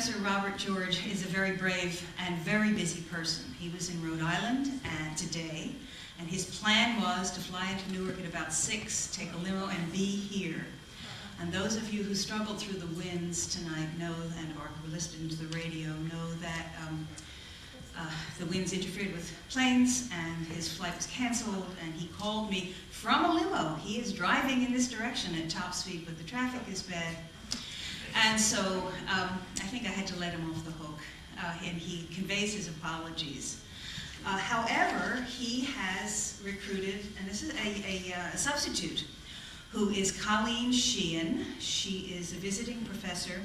Professor Robert George is a very brave and very busy person. He was in Rhode Island today, and his plan was to fly into Newark at about 6, take a limo, and be here. And those of you who struggled through the winds tonight know, or who listened to the radio, know that the winds interfered with planes, and his flight was canceled, and he called me from a limo. He is driving in this direction at top speed, but the traffic is bad. And so I think I had to let him off the hook, and he conveys his apologies. However, he has recruited, and this is a substitute, who is Colleen Sheehan. She is a visiting professor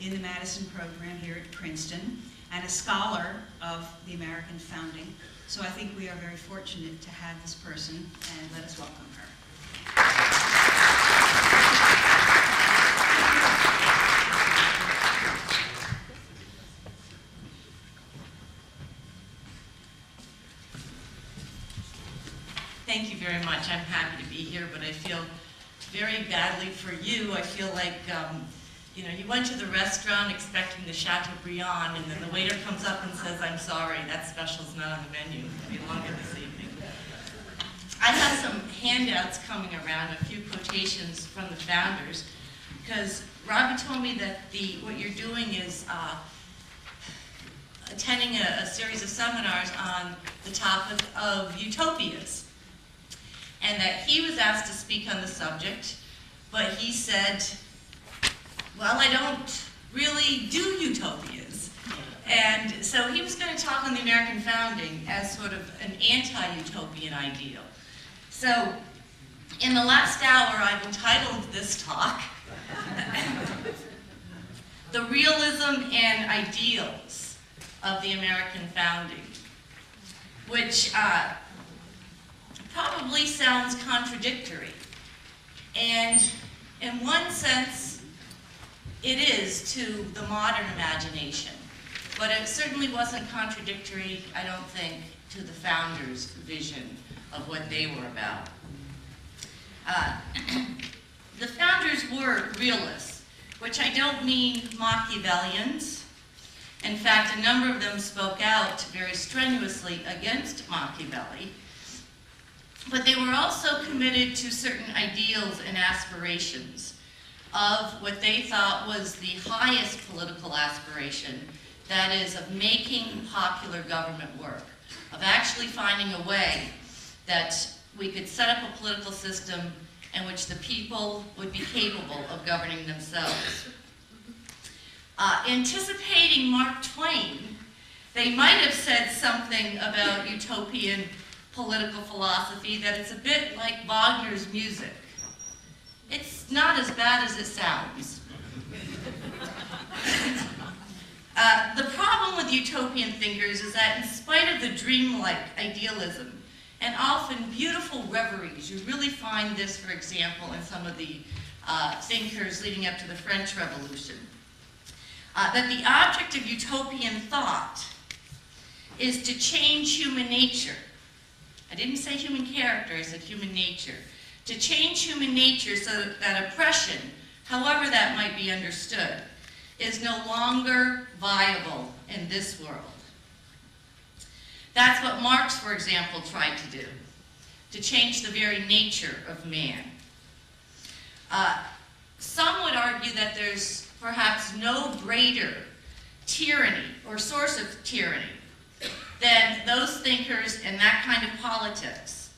in the Madison program here at Princeton, and a scholar of the American founding. So I think we are very fortunate to have this person, and let us welcome her. Thank you very much. I'm happy to be here, but I feel very badly for you. I feel like, you went to the restaurant expecting the Chateaubriand, and then the waiter comes up and says, "I'm sorry, that special's not on the menu. It'll be longer this evening." I have some handouts coming around, a few quotations from the founders, because Robbie told me that what you're doing is attending a series of seminars on the topic of utopias, and that he was asked to speak on the subject, but he said, "Well, I don't really do utopias." And so he was going to talk on the American founding as sort of an anti-utopian ideal. So in the last hour, I've entitled this talk, "The Realism and Ideals of the American Founding," which probably sounds contradictory. And in one sense, it is to the modern imagination, but it certainly wasn't contradictory, I don't think, to the founders' vision of what they were about. The founders were realists, which I don't mean Machiavellians. In fact, a number of them spoke out very strenuously against Machiavelli, but they were also committed to certain ideals and aspirations of what they thought was the highest political aspiration, that is, of making popular government work, of actually finding a way that we could set up a political system in which the people would be capable of governing themselves. Anticipating Mark Twain, they might have said something about utopian political philosophy, that it's a bit like Wagner's music. It's not as bad as it sounds. The problem with utopian thinkers is that in spite of the dreamlike idealism and often beautiful reveries, you really find this, for example, in some of the thinkers leading up to the French Revolution, that the object of utopian thought is to change human nature. I didn't say human character, I said human nature. To change human nature so that oppression, however that might be understood, is no longer viable in this world. That's what Marx, for example, tried to do, to change the very nature of man. Some would argue that there's perhaps no greater tyranny or source of tyranny than those thinkers in that kind of politics,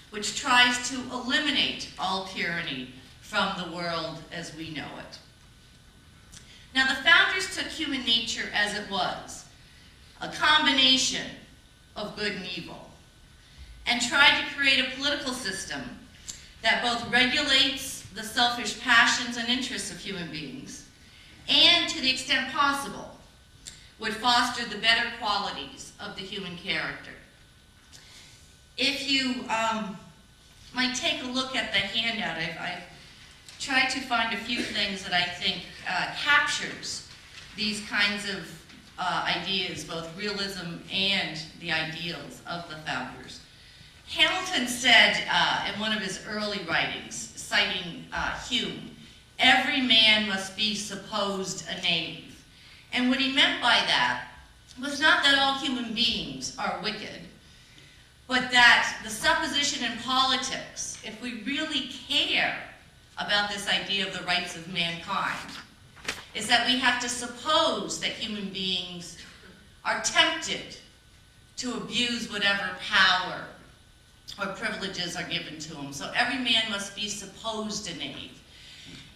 which tries to eliminate all tyranny from the world as we know it. Now, the founders took human nature as it was, a combination of good and evil, and tried to create a political system that both regulates the selfish passions and interests of human beings, and, to the extent possible, would foster the better qualities of the human character. If you might take a look at the handout, I've tried to find a few things that I think captures these kinds of ideas, both realism and the ideals of the founders. Hamilton said in one of his early writings, citing Hume, "Every man must be supposed a knave, And what he meant by that was not that all human beings are wicked, but that the supposition in politics, if we really care about this idea of the rights of mankind, is that we have to suppose that human beings are tempted to abuse whatever power or privileges are given to them. So every man must be supposed a knave.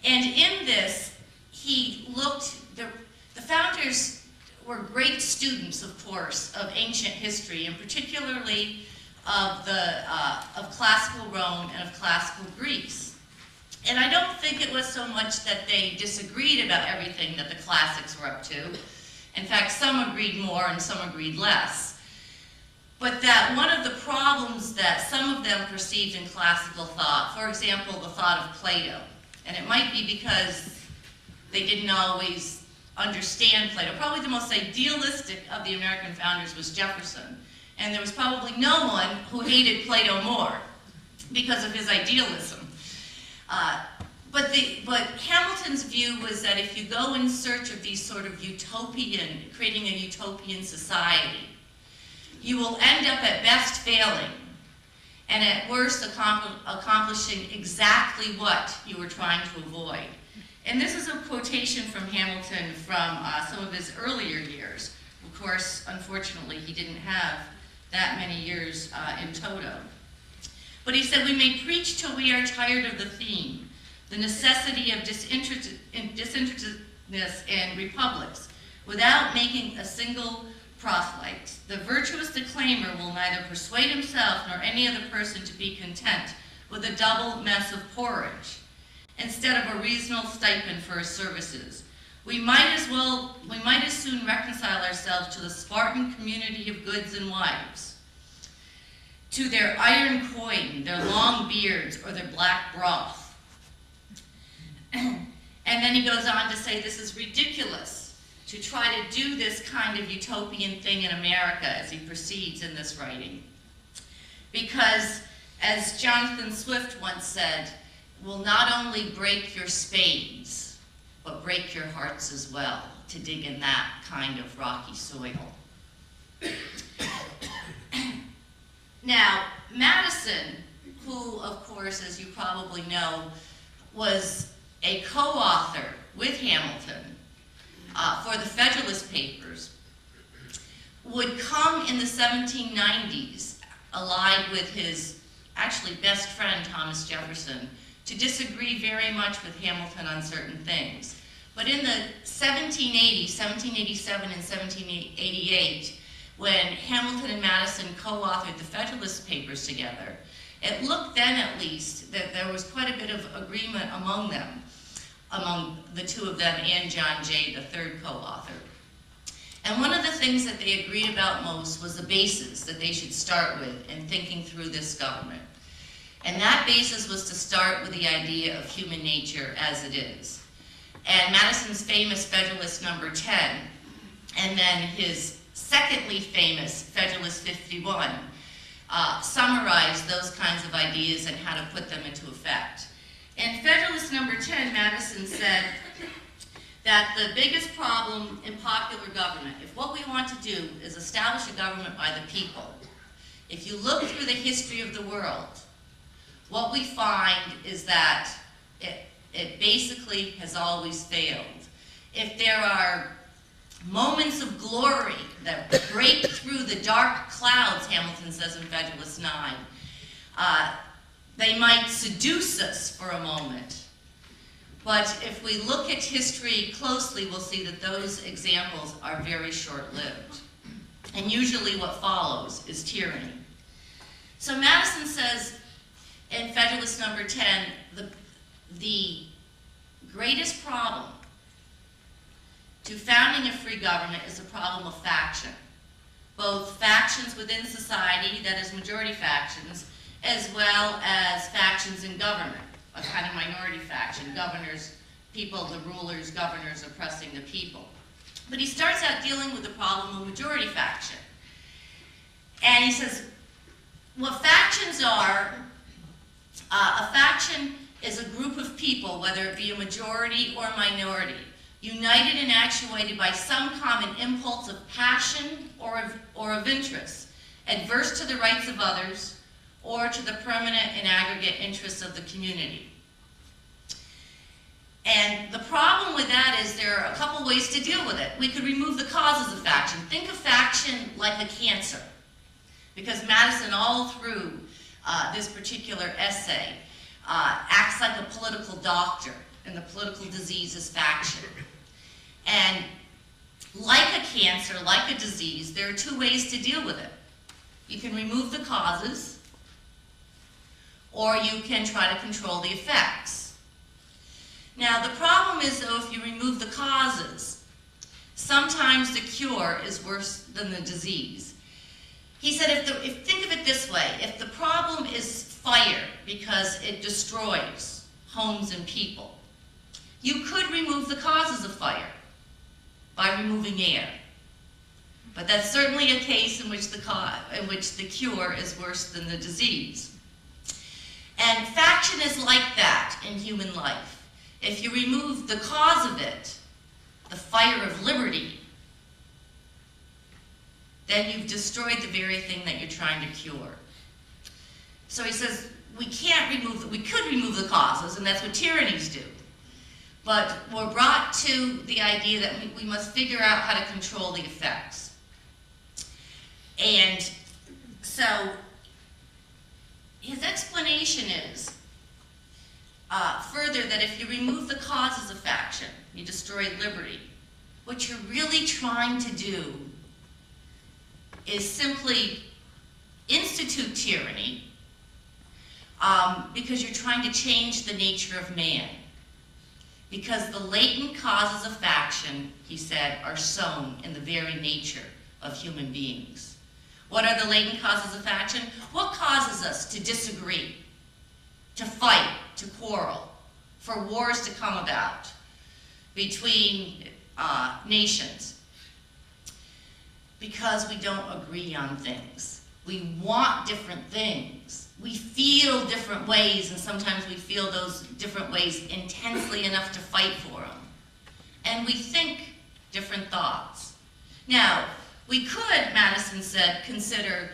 And in this, he looked, the founders were great students, of course, of ancient history, and particularly of classical Rome and of classical Greece. And I don't think it was so much that they disagreed about everything that the classics were up to. In fact, some agreed more and some agreed less. But that one of the problems that some of them perceived in classical thought, for example, the thought of Plato, and it might be because they didn't always understand Plato. Probably the most idealistic of the American founders was Jefferson. And there was probably no one who hated Plato more because of his idealism. But Hamilton's view was that if you go in search of these sort of creating a utopian society, you will end up at best failing, and at worst accomplishing exactly what you were trying to avoid. And this is a quotation from Hamilton from some of his earlier years. Of course, unfortunately, he didn't have that many years in toto. But he said, "We may preach till we are tired of the theme, the necessity of disinterestedness in republics, without making a single proselyte. The virtuous declaimer will neither persuade himself nor any other person to be content with a double mess of porridge, instead of a reasonable stipend for his services. We might as soon reconcile ourselves to the Spartan community of goods and wives, to their iron coin, their long beards, or their black broth." And then he goes on to say this is ridiculous to try to do this kind of utopian thing in America, as he proceeds in this writing. Because, as Jonathan Swift once said, will not only break your spades, but break your hearts as well, to dig in that kind of rocky soil. Now, Madison, who, of course, as you probably know, was a co-author with Hamilton for the Federalist Papers, would come in the 1790s, allied with his actually best friend, Thomas Jefferson, to disagree very much with Hamilton on certain things. But in the 1780s, 1787, and 1788, when Hamilton and Madison co-authored the Federalist Papers together, it looked then at least that there was quite a bit of agreement among them, among the two of them and John Jay, the third co-author. And one of the things that they agreed about most was the basis that they should start with in thinking through this government. And that basis was to start with the idea of human nature as it is. And Madison's famous Federalist number 10, and then his secondly famous Federalist 51, summarized those kinds of ideas and how to put them into effect. In Federalist number 10, Madison said that the biggest problem in popular government, if what we want to do is establish a government by the people, if you look through the history of the world, what we find is that it basically has always failed. If there are moments of glory that break through the dark clouds, Hamilton says in Federalist 9, they might seduce us for a moment. But if we look at history closely, we'll see that those examples are very short-lived. And usually what follows is tyranny. So Madison says in Federalist number 10, the greatest problem to founding a free government is a problem of faction. Both factions within society, that is majority factions, as well as factions in government, a kind of minority faction, governors, people, the rulers, governors oppressing the people. But he starts out dealing with the problem of majority faction. And he says, what factions are, a faction is a group of people, whether it be a majority or a minority, united and actuated by some common impulse of passion or of interest, adverse to the rights of others or to the permanent and aggregate interests of the community. And the problem with that is there are a couple ways to deal with it. We could remove the causes of faction. Think of faction like a cancer, because Madison, all through this particular essay, acts like a political doctor, and the political disease is faction. And like a cancer, like a disease, there are two ways to deal with it. You can remove the causes, or you can try to control the effects. Now, the problem is, though, if you remove the causes, sometimes the cure is worse than the disease. He said, think of it this way, if the problem is fire because it destroys homes and people, you could remove the causes of fire by removing air. But that's certainly a case in which the cure is worse than the disease. And faction is like that in human life. If you remove the cause of it, the fire of liberty, then you've destroyed the very thing that you're trying to cure. So he says, we could remove the causes, and that's what tyrannies do. But we're brought to the idea that we must figure out how to control the effects. And so his explanation is further that if you remove the causes of faction, you destroy liberty. What you're really trying to do is simply institute tyranny because you're trying to change the nature of man. Because the latent causes of faction, he said, are sown in the very nature of human beings. What are the latent causes of faction? What causes us to disagree, to fight, to quarrel, for wars to come about between nations? Because we don't agree on things. We want different things. We feel different ways, and sometimes we feel those different ways intensely enough to fight for them. And we think different thoughts. Now, we could, Madison said, consider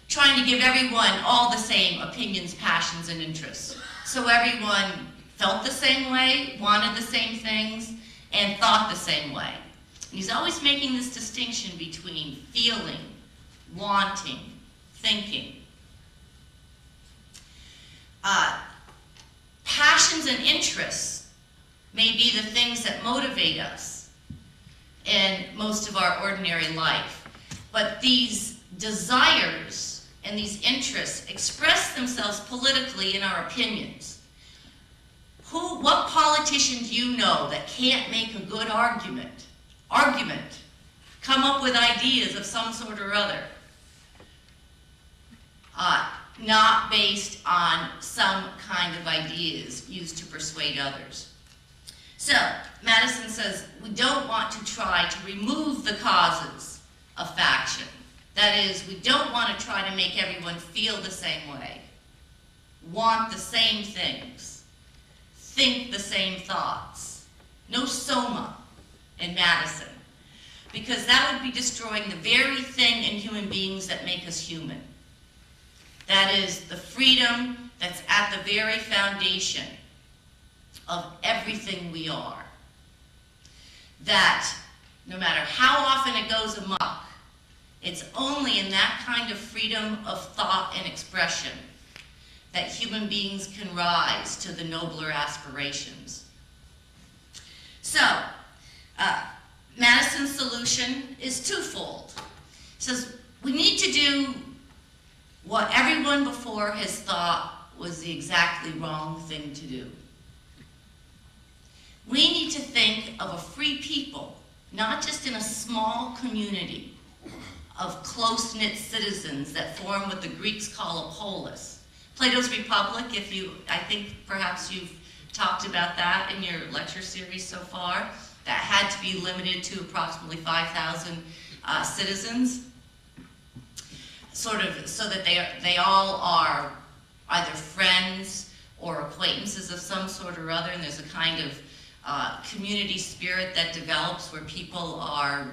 trying to give everyone all the same opinions, passions, and interests. So everyone felt the same way, wanted the same things, and thought the same way. And he's always making this distinction between feeling, wanting, thinking. Passions and interests may be the things that motivate us in most of our ordinary life. But these desires and these interests express themselves politically in our opinions. What politician do you know that can't make a good argument, come up with ideas of some sort or other, not based on some kind of ideas used to persuade others? So, Madison says, we don't want to try to remove the causes of faction. That is, we don't want to try to make everyone feel the same way, want the same things, think the same thoughts. No soma in Madison, because that would be destroying the very thing in human beings that make us human. That is the freedom that's at the very foundation of everything we are. That no matter how often it goes amok, it's only in that kind of freedom of thought and expression that human beings can rise to the nobler aspirations. So, Madison's solution is twofold. He says, we need to do what everyone before has thought was the exactly wrong thing to do. We need to think of a free people, not just in a small community of close-knit citizens that form what the Greeks call a polis. Plato's Republic, I think perhaps you've talked about that in your lecture series so far, that had to be limited to approximately 5,000 citizens, sort of so that they all are either friends or acquaintances of some sort or other, and there's a kind of community spirit that develops where people are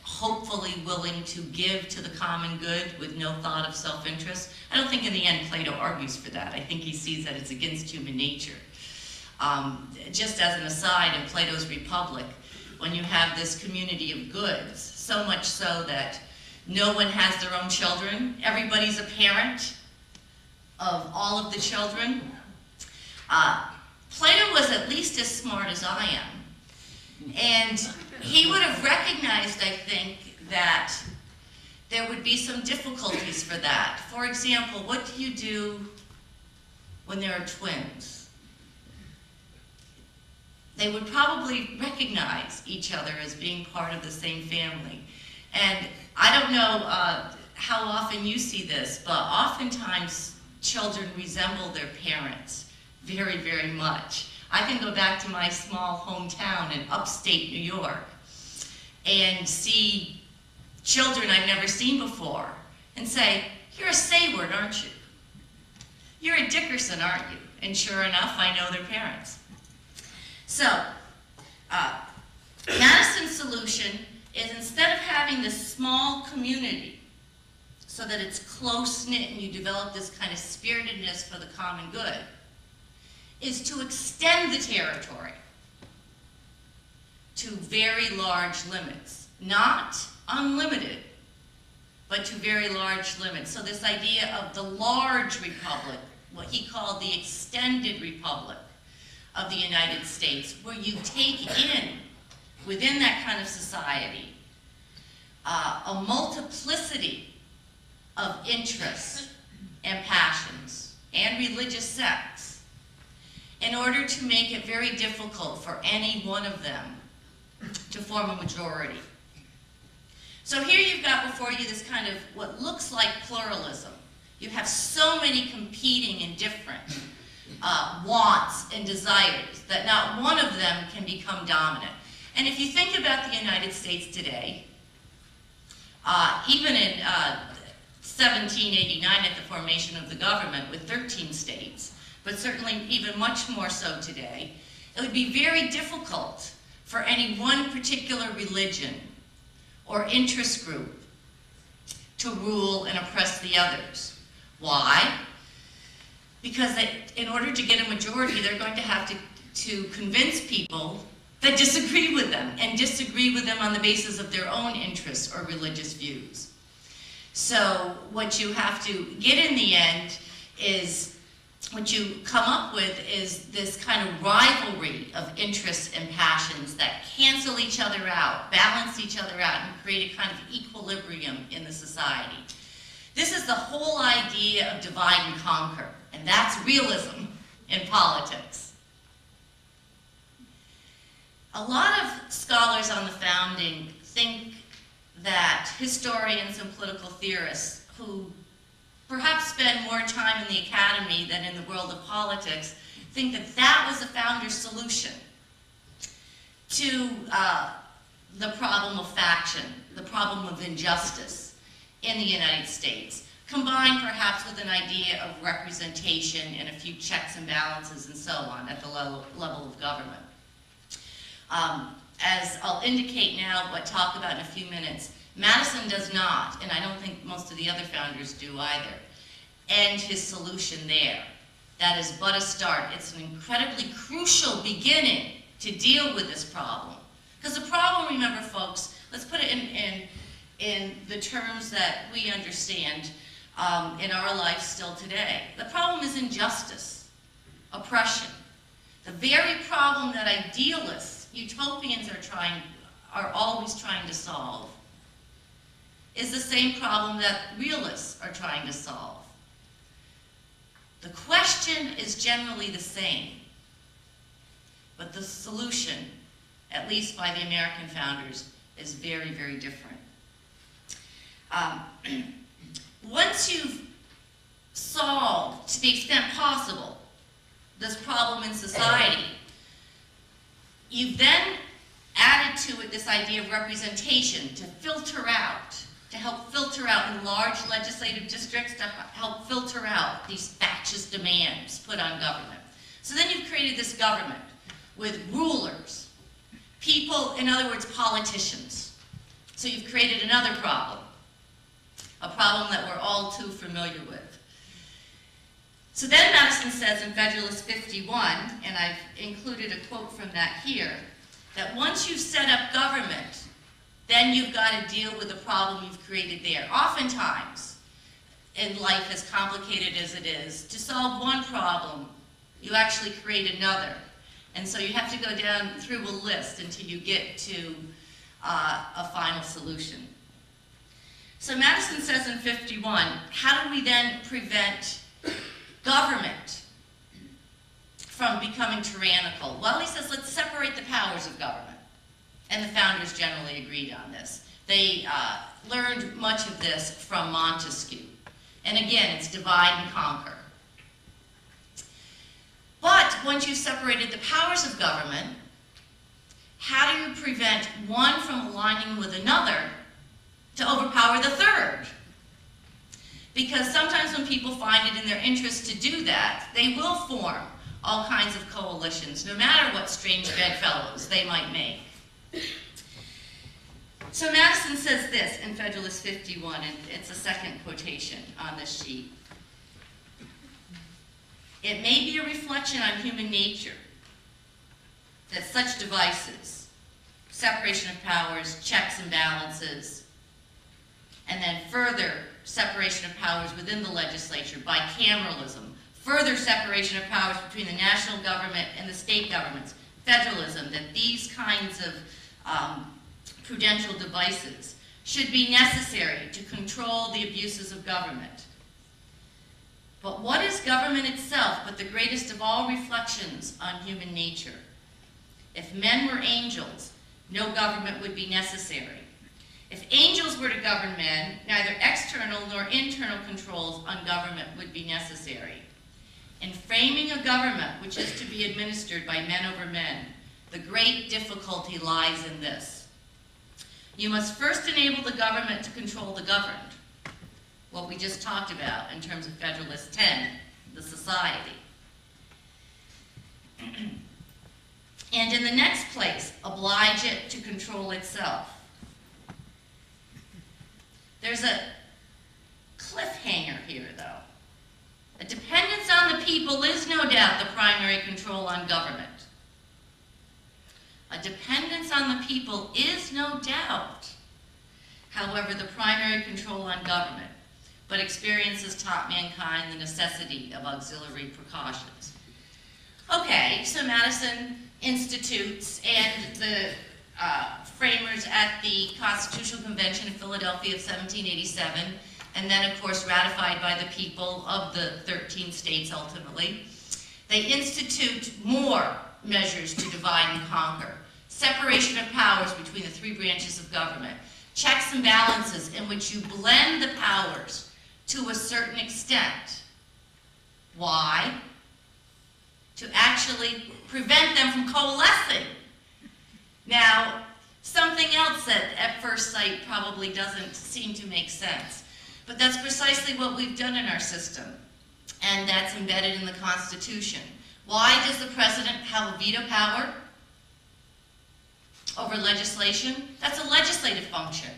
hopefully willing to give to the common good with no thought of self-interest. I don't think in the end Plato argues for that. I think he sees that it's against human nature. Just as an aside, in Plato's Republic, when you have this community of goods, so much so that no one has their own children, everybody's a parent of all of the children. Plato was at least as smart as I am. And he would have recognized, I think, that there would be some difficulties for that. For example, what do you do when there are twins? They would probably recognize each other as being part of the same family. And I don't know how often you see this, but oftentimes children resemble their parents very, very much. I can go back to my small hometown in upstate New York and see children I've never seen before and say, "You're a Sayward, aren't you? You're a Dickerson, aren't you?" And sure enough, I know their parents. So, Madison's solution is, instead of having this small community so that it's close-knit and you develop this kind of spiritedness for the common good, is to extend the territory to very large limits. Not unlimited, but to very large limits. So this idea of the large republic, what he called the extended republic of the United States, where you take in, within that kind of society, a multiplicity of interests and passions and religious sects, in order to make it very difficult for any one of them to form a majority. So here you've got before you this kind of what looks like pluralism. You have so many competing and different wants and desires that not one of them can become dominant. And if you think about the United States today, even in 1789 at the formation of the government with 13 states, but certainly even much more so today, it would be very difficult for any one particular religion or interest group to rule and oppress the others. Why? Because in order to get a majority, they're going to have to convince people that disagree with them, and disagree with them on the basis of their own interests or religious views. So what you have to get in the end is, what you come up with is this kind of rivalry of interests and passions that cancel each other out, balance each other out, and create a kind of equilibrium in the society. This is the whole idea of divide and conquer, and that's realism in politics. A lot of scholars on the founding think that historians and political theorists who perhaps spend more time in the academy than in the world of politics think that that was the founder's solution to the problem of faction, the problem of injustice in the United States, combined perhaps with an idea of representation and a few checks and balances and so on at the level of government. As I'll indicate now, but talk about in a few minutes, Madison does not, and I don't think most of the other founders do either, end his solution there. That is but a start. It's an incredibly crucial beginning to deal with this problem. Because the problem, remember folks, let's put it in the terms that we understand in our life still today. The problem is injustice, oppression. The very problem that idealists, utopians are always trying to solve is the same problem that realists are trying to solve. The question is generally the same, but the solution, at least by the American founders, is very, very different. Once you've solved, to the extent possible, this problem in society, you've then added to it this idea of representation to filter out, to help filter out in large legislative districts, to help filter out these factious demands put on government. So then you've created this government, with rulers. People, in other words, politicians. So you've created another problem, a problem that we're all too familiar with. So then Madison says in Federalist 51, and I've included a quote from that here, that once you've set up government, then you've got to deal with the problem you've created there. Oftentimes, in life as complicated as it is, to solve one problem, you actually create another. And so you have to go down through a list until you get to a final solution. So Madison says in 51, how do we then prevent government from becoming tyrannical? Well, he says, let's separate the powers of government. And the founders generally agreed on this. They learned much of this from Montesquieu. And again, it's divide and conquer. But once you've separated the powers of government, how do you prevent one from aligning with another to overpower the third? Because sometimes when people find it in their interest to do that, they will form all kinds of coalitions, no matter what strange bedfellows they might make. So Madison says this in Federalist 51, and it's a second quotation on this sheet. It may be a reflection on human nature that such devices, separation of powers, checks and balances, and then further separation of powers within the legislature, bicameralism, further separation of powers between the national government and the state governments, federalism, that these kinds of prudential devices should be necessary to control the abuses of government. But what is government itself but the greatest of all reflections on human nature? If men were angels, no government would be necessary. If angels were to govern men, neither external nor internal controls on government would be necessary. In framing a government which is to be administered by men over men, the great difficulty lies in this. You must first enable the government to control the governed, what we just talked about in terms of Federalist 10, the society. And in the next place, oblige it to control itself. There's a cliffhanger here, though. A dependence on the people is no doubt the primary control on government. A dependence on the people is no doubt, however, the primary control on government, but experience has taught mankind the necessity of auxiliary precautions. Okay, so Madison institutes, and the framers at the Constitutional Convention in Philadelphia of 1787, and then of course ratified by the people of the 13 states ultimately, they institute more measures to divide and conquer. Separation of powers between the three branches of government. Checks and balances in which you blend the powers to a certain extent. Why? To actually prevent them from coalescing. Now, something else that at first sight probably doesn't seem to make sense, but that's precisely what we've done in our system, and that's embedded in the Constitution. Why does the president have a veto power over legislation? That's a legislative function.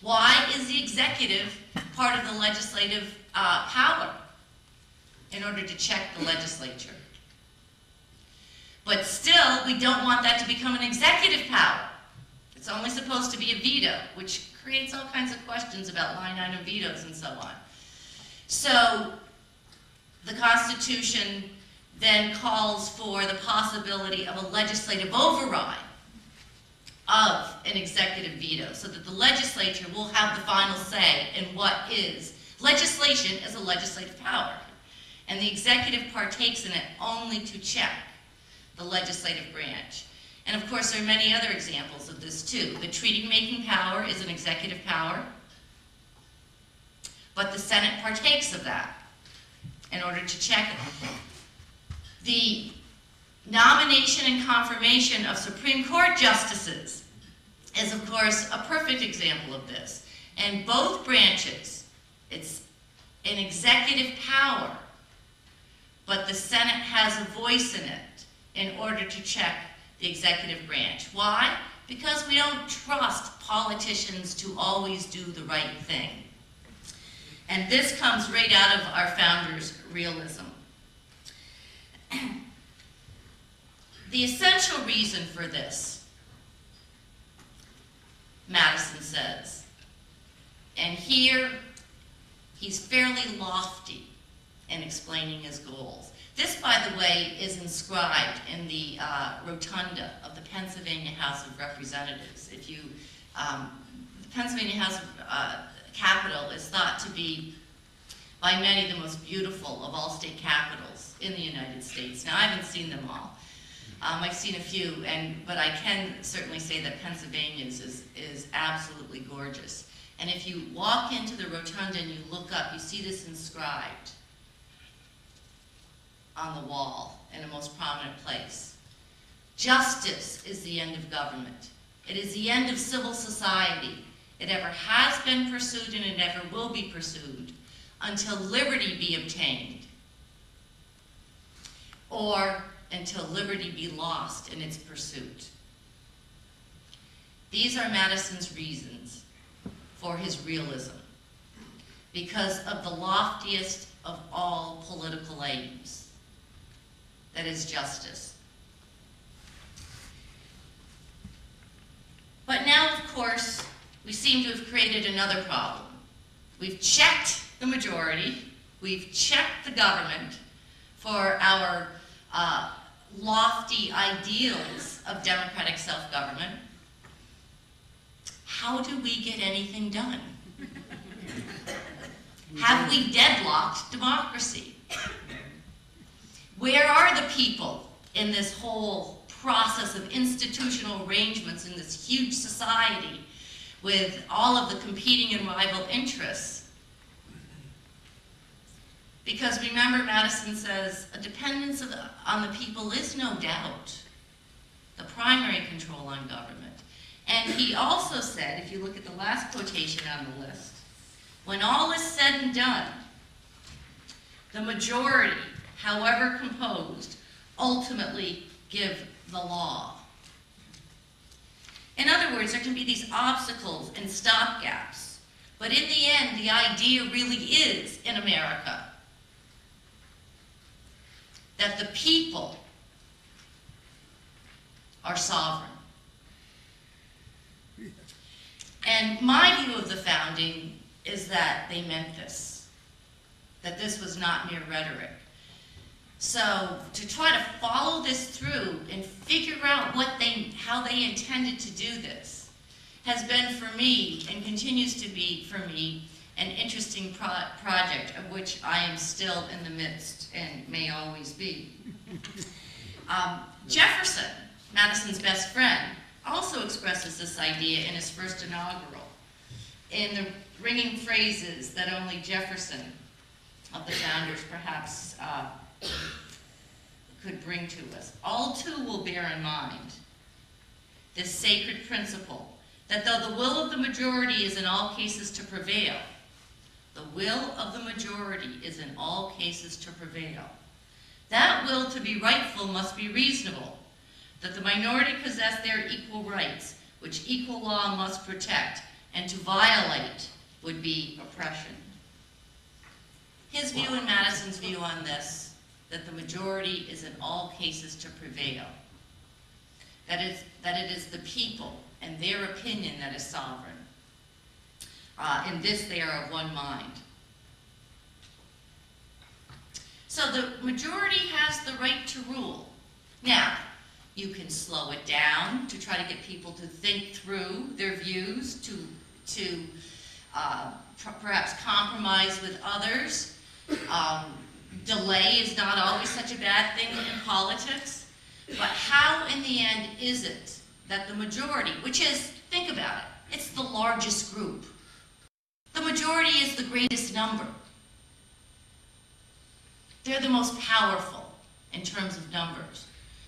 Why is the executive part of the legislative power? In order to check the legislature. But still, we don't want that to become an executive power. It's only supposed to be a veto, which creates all kinds of questions about line item vetoes and so on. So the Constitution then calls for the possibility of a legislative override of an executive veto, so that the legislature will have the final say in what is. Legislation is a legislative power, and the executive partakes in it only to check the legislative branch. And of course, there are many other examples of this too. The treaty-making power is an executive power, but the Senate partakes of that in order to check it. The nomination and confirmation of Supreme Court justices is, of course, a perfect example of this. And both branches, it's an executive power, but the Senate has a voice in it in order to check the executive branch. Why? Because we don't trust politicians to always do the right thing. And this comes right out of our founders' realism. The essential reason for this, Madison says, and here he's fairly lofty in explaining his goals. This, by the way, is inscribed in the rotunda of the Pennsylvania House of Representatives. If you, the Pennsylvania House of Capitol is thought to be, by many, the most beautiful of all state capitals in the United States. Now, I haven't seen them all. I've seen a few, but I can certainly say that Pennsylvania's is absolutely gorgeous. And if you walk into the rotunda and you look up, you see this inscribed on the wall in a most prominent place. Justice is the end of government. It is the end of civil society. It ever has been pursued and it ever will be pursued until liberty be obtained, or until liberty be lost in its pursuit. These are Madison's reasons for his realism, because of the loftiest of all political aims, that is justice. But now, of course, we seem to have created another problem. We've checked the majority, we've checked the government for our lofty ideals of democratic self-government. How do we get anything done? Have we deadlocked democracy? Where are the people in this whole process of institutional arrangements in this huge society with all of the competing and rival interests? Because remember, Madison says, a dependence on the people is no doubt the primary control on government. And he also said, if you look at the last quotation on the list, when all is said and done, the majority, however composed, ultimately give the law. In other words, there can be these obstacles and stopgaps, but in the end, the idea really is, in America, that the people are sovereign. And my view of the founding is that they meant this, that this was not mere rhetoric. So to try to follow this through and figure out how they intended to do this has been for me, and continues to be for me, an interesting project of which I am still in the midst and may always be. Jefferson, Madison's best friend, also expresses this idea in his first inaugural, in the ringing phrases that only Jefferson of the founders perhaps could bring to us. All too will bear in mind this sacred principle that though the will of the majority is in all cases to prevail, the will of the majority is in all cases to prevail. That will to be rightful must be reasonable, that the minority possess their equal rights, which equal law must protect, and to violate would be oppression. His view and Madison's view on this, that the majority is in all cases to prevail, that it is the people and their opinion that is sovereign. In this they are of one mind. So the majority has the right to rule. Now, you can slow it down to try to get people to think through their views, to perhaps compromise with others. Delay is not always such a bad thing in politics. But how, in the end, is it that the majority, which is, think about it, it's the largest group. The majority is the greatest number. They're the most powerful in terms of numbers.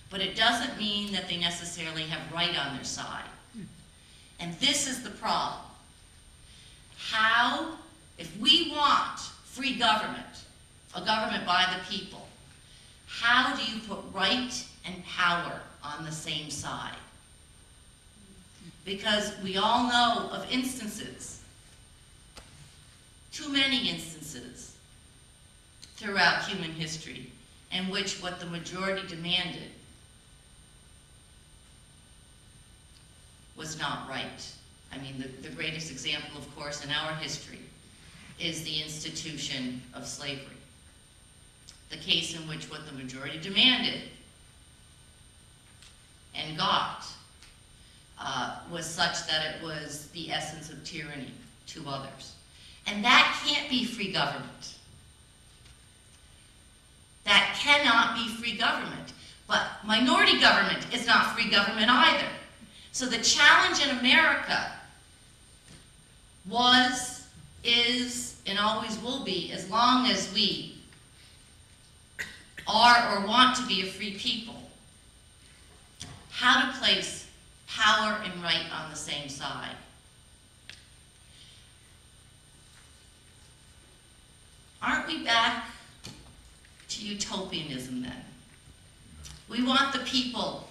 But it doesn't mean that they necessarily have right on their side. And this is the problem. How, if we want free government, a government by the people, how do you put right and power on the same side. Because we all know of instances, too many instances, throughout human history in which what the majority demanded was not right. I mean, the greatest example, of course, in our history is the institution of slavery. The case in which what the majority demanded and got was such that it was the essence of tyranny to others. And that can't be free government. That cannot be free government. But minority government is not free government either. So the challenge in America was, is, and always will be, as long as we are or want to be a free people, how to place power and right on the same side. Aren't we back to utopianism then? We want the people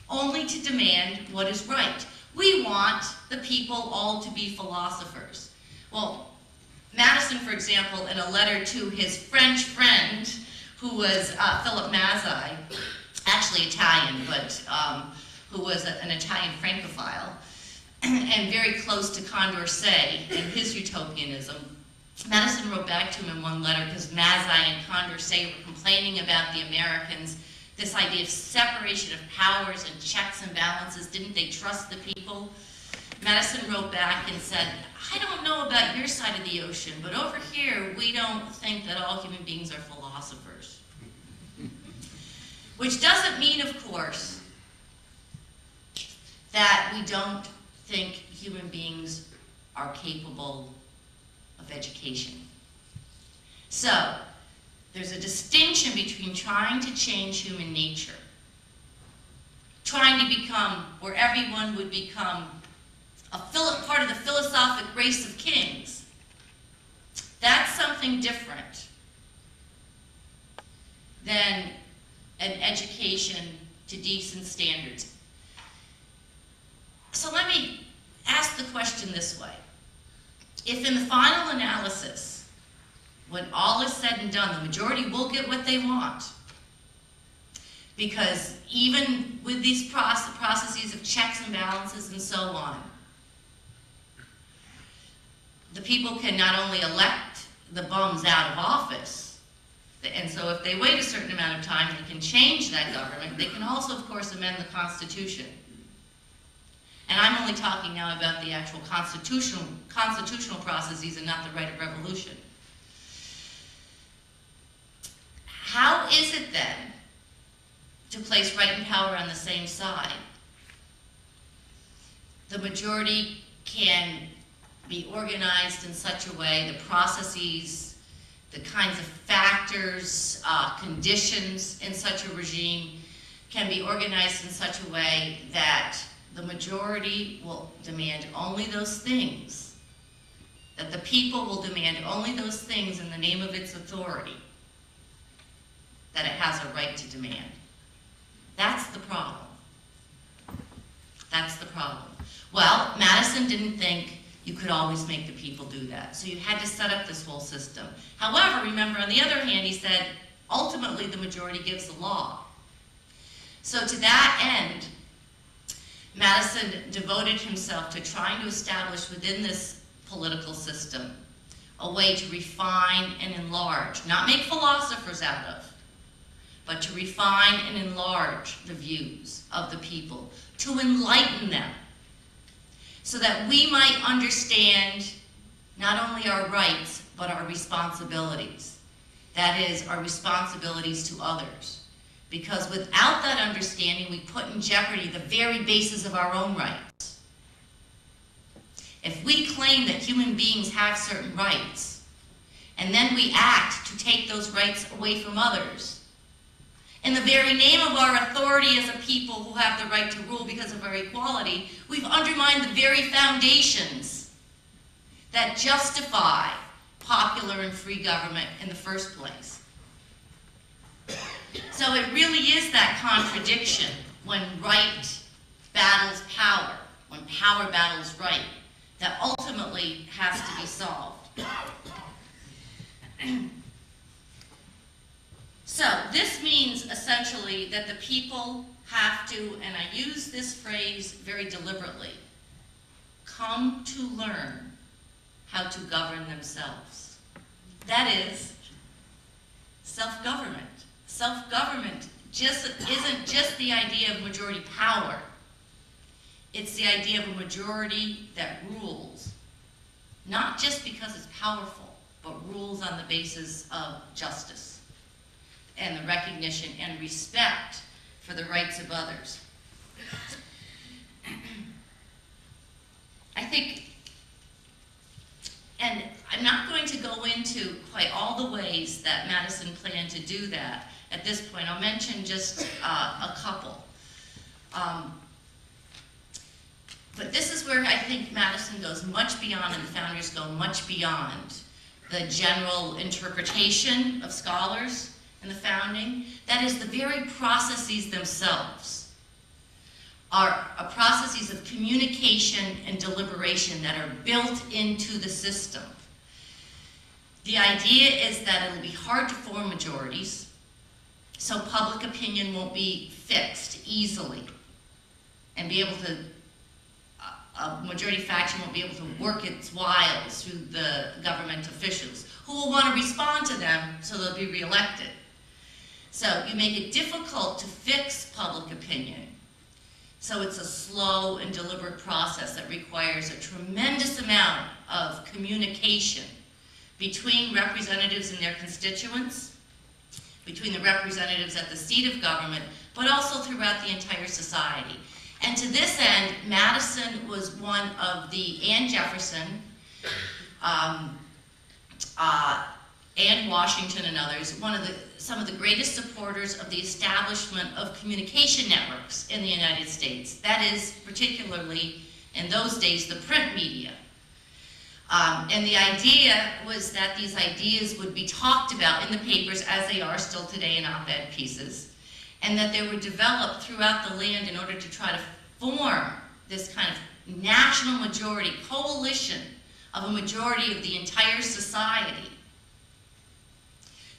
only to demand what is right. We want the people all to be philosophers. Well, Madison, for example, in a letter to his French friend, who was Philip Mazzei, actually Italian, but who was an Italian Francophile, and very close to Condorcet and his utopianism, Madison wrote back to him in one letter because Mazzei and Condorcet were complaining about the Americans, this idea of separation of powers and checks and balances. Didn't they trust the people? Madison wrote back and said, I don't know about your side of the ocean, but over here we don't think that all human beings are philosophers. Which doesn't mean, of course, that we don't think human beings are capable of education. So, there's a distinction between trying to change human nature, trying to become, where everyone would become a part of the philosophic race of kings. That's something different than an education to decent standards. So let me ask the question this way. If in the final analysis, when all is said and done, the majority will get what they want, because even with these processes of checks and balances and so on, the people can not only elect the bums out of office, and so if they wait a certain amount of time, they can change that government. They can also, of course, amend the Constitution. And I'm only talking now about the actual constitutional processes and not the right of revolution. How is it then to place right and power on the same side? The majority can be organized in such a way, the processes, the kinds of factors, conditions in such a regime can be organized in such a way that the majority will demand only those things, that the people will demand only those things in the name of its authority that it has a right to demand. That's the problem. That's the problem. Well, Madison didn't think you could always make the people do that, so you had to set up this whole system. However, remember, on the other hand, he said, ultimately the majority gives the law. So to that end, Madison devoted himself to trying to establish within this political system a way to refine and enlarge, not make philosophers out of, but to refine and enlarge the views of the people, to enlighten them, so that we might understand not only our rights, but our responsibilities. That is, our responsibilities to others. Because without that understanding, we put in jeopardy the very basis of our own rights. If we claim that human beings have certain rights, and then we act to take those rights away from others, in the very name of our authority as a people who have the right to rule because of our equality, we've undermined the very foundations that justify popular and free government in the first place. So it really is that contradiction when right battles power, when power battles right, that ultimately has to be solved. So this means essentially that the people have to, and I use this phrase very deliberately, come to learn how to govern themselves. That is self-government. Self-government isn't just the idea of majority power. It's the idea of a majority that rules, not just because it's powerful, but rules on the basis of justice and the recognition and respect for the rights of others. I think, and I'm not going to go into quite all the ways that Madison planned to do that at this point. I'll mention just a couple. But this is where I think Madison goes much beyond, and the founders go much beyond the general interpretation of scholars in the founding. That is, the very processes themselves are processes of communication and deliberation that are built into the system. The idea is that it'll be hard to form majorities, so public opinion won't be fixed easily and be able to a majority faction won't be able to work its wiles through the government officials who will want to respond to them so they'll be reelected. So you make it difficult to fix public opinion. So it's a slow and deliberate process that requires a tremendous amount of communication between representatives and their constituents, between the representatives at the seat of government, but also throughout the entire society. And to this end, Madison was one of and Jefferson, and Washington and others, some of the greatest supporters of the establishment of communication networks in the United States. That is, particularly in those days, the print media. And the idea was that these ideas would be talked about in the papers, as they are still today in op-ed pieces, and that they were developed throughout the land in order to try to form this kind of national majority, coalition of a majority of the entire society.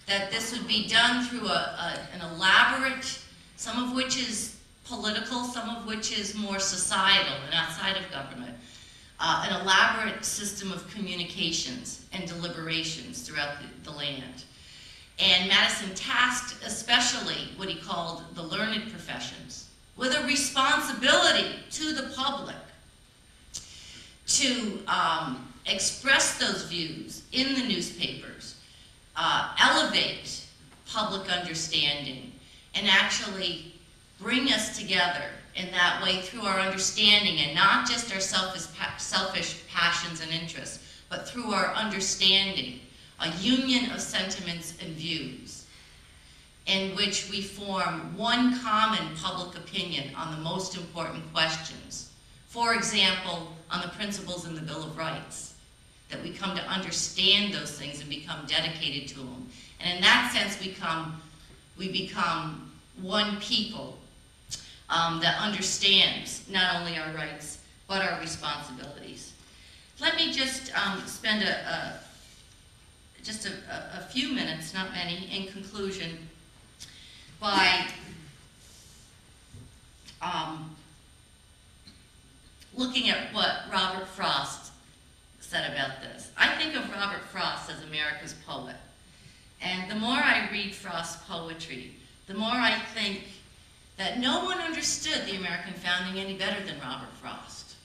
That this would be done through an elaborate, some of which is political, some of which is more societal and outside of government, an elaborate system of communications and deliberations throughout the land. And Madison tasked especially what he called the learned professions with a responsibility to the public to express those views in the newspapers, elevate public understanding, and actually bring us together in that way through our understanding, and not just our selfish passions and interests, but through our understanding, a union of sentiments and views in which we form one common public opinion on the most important questions. For example, on the principles in the Bill of Rights, that we come to understand those things and become dedicated to them. And in that sense, we become one people that understands not only our rights, but our responsibilities. Let me just spend just a few minutes, not many, in conclusion by looking at what Robert Frost said about this. I think of Robert Frost as America's poet. And the more I read Frost's poetry, the more I think that no one understood the American founding any better than Robert Frost.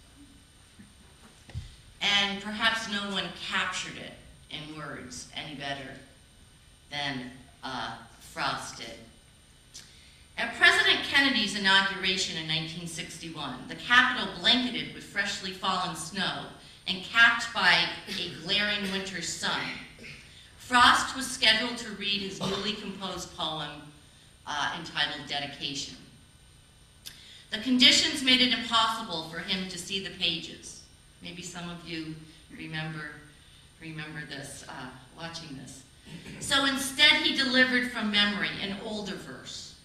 And perhaps no one captured it in words any better than Frost did. At President Kennedy's inauguration in 1961, the Capitol blanketed with freshly fallen snow and capped by a glaring winter sun, Frost was scheduled to read his newly composed poem entitled Dedication. The conditions made it impossible for him to see the pages. Maybe some of you remember this, watching this. So instead, he delivered from memory an older verse.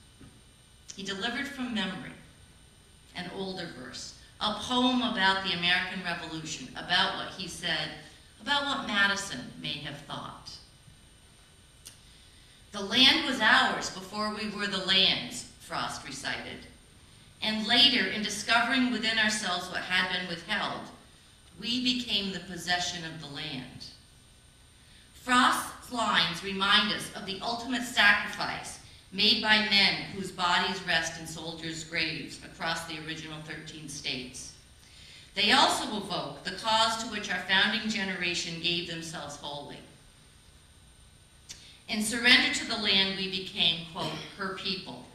He delivered from memory an older verse, a poem about the American Revolution, about what he said, about what Madison may have thought. The land was ours before we were the land's, Frost recited. And later, in discovering within ourselves what had been withheld, we became the possession of the land. Frost's lines remind us of the ultimate sacrifice made by men whose bodies rest in soldiers' graves across the original 13 states. They also evoke the cause to which our founding generation gave themselves wholly. In surrender to the land, we became, quote, her people.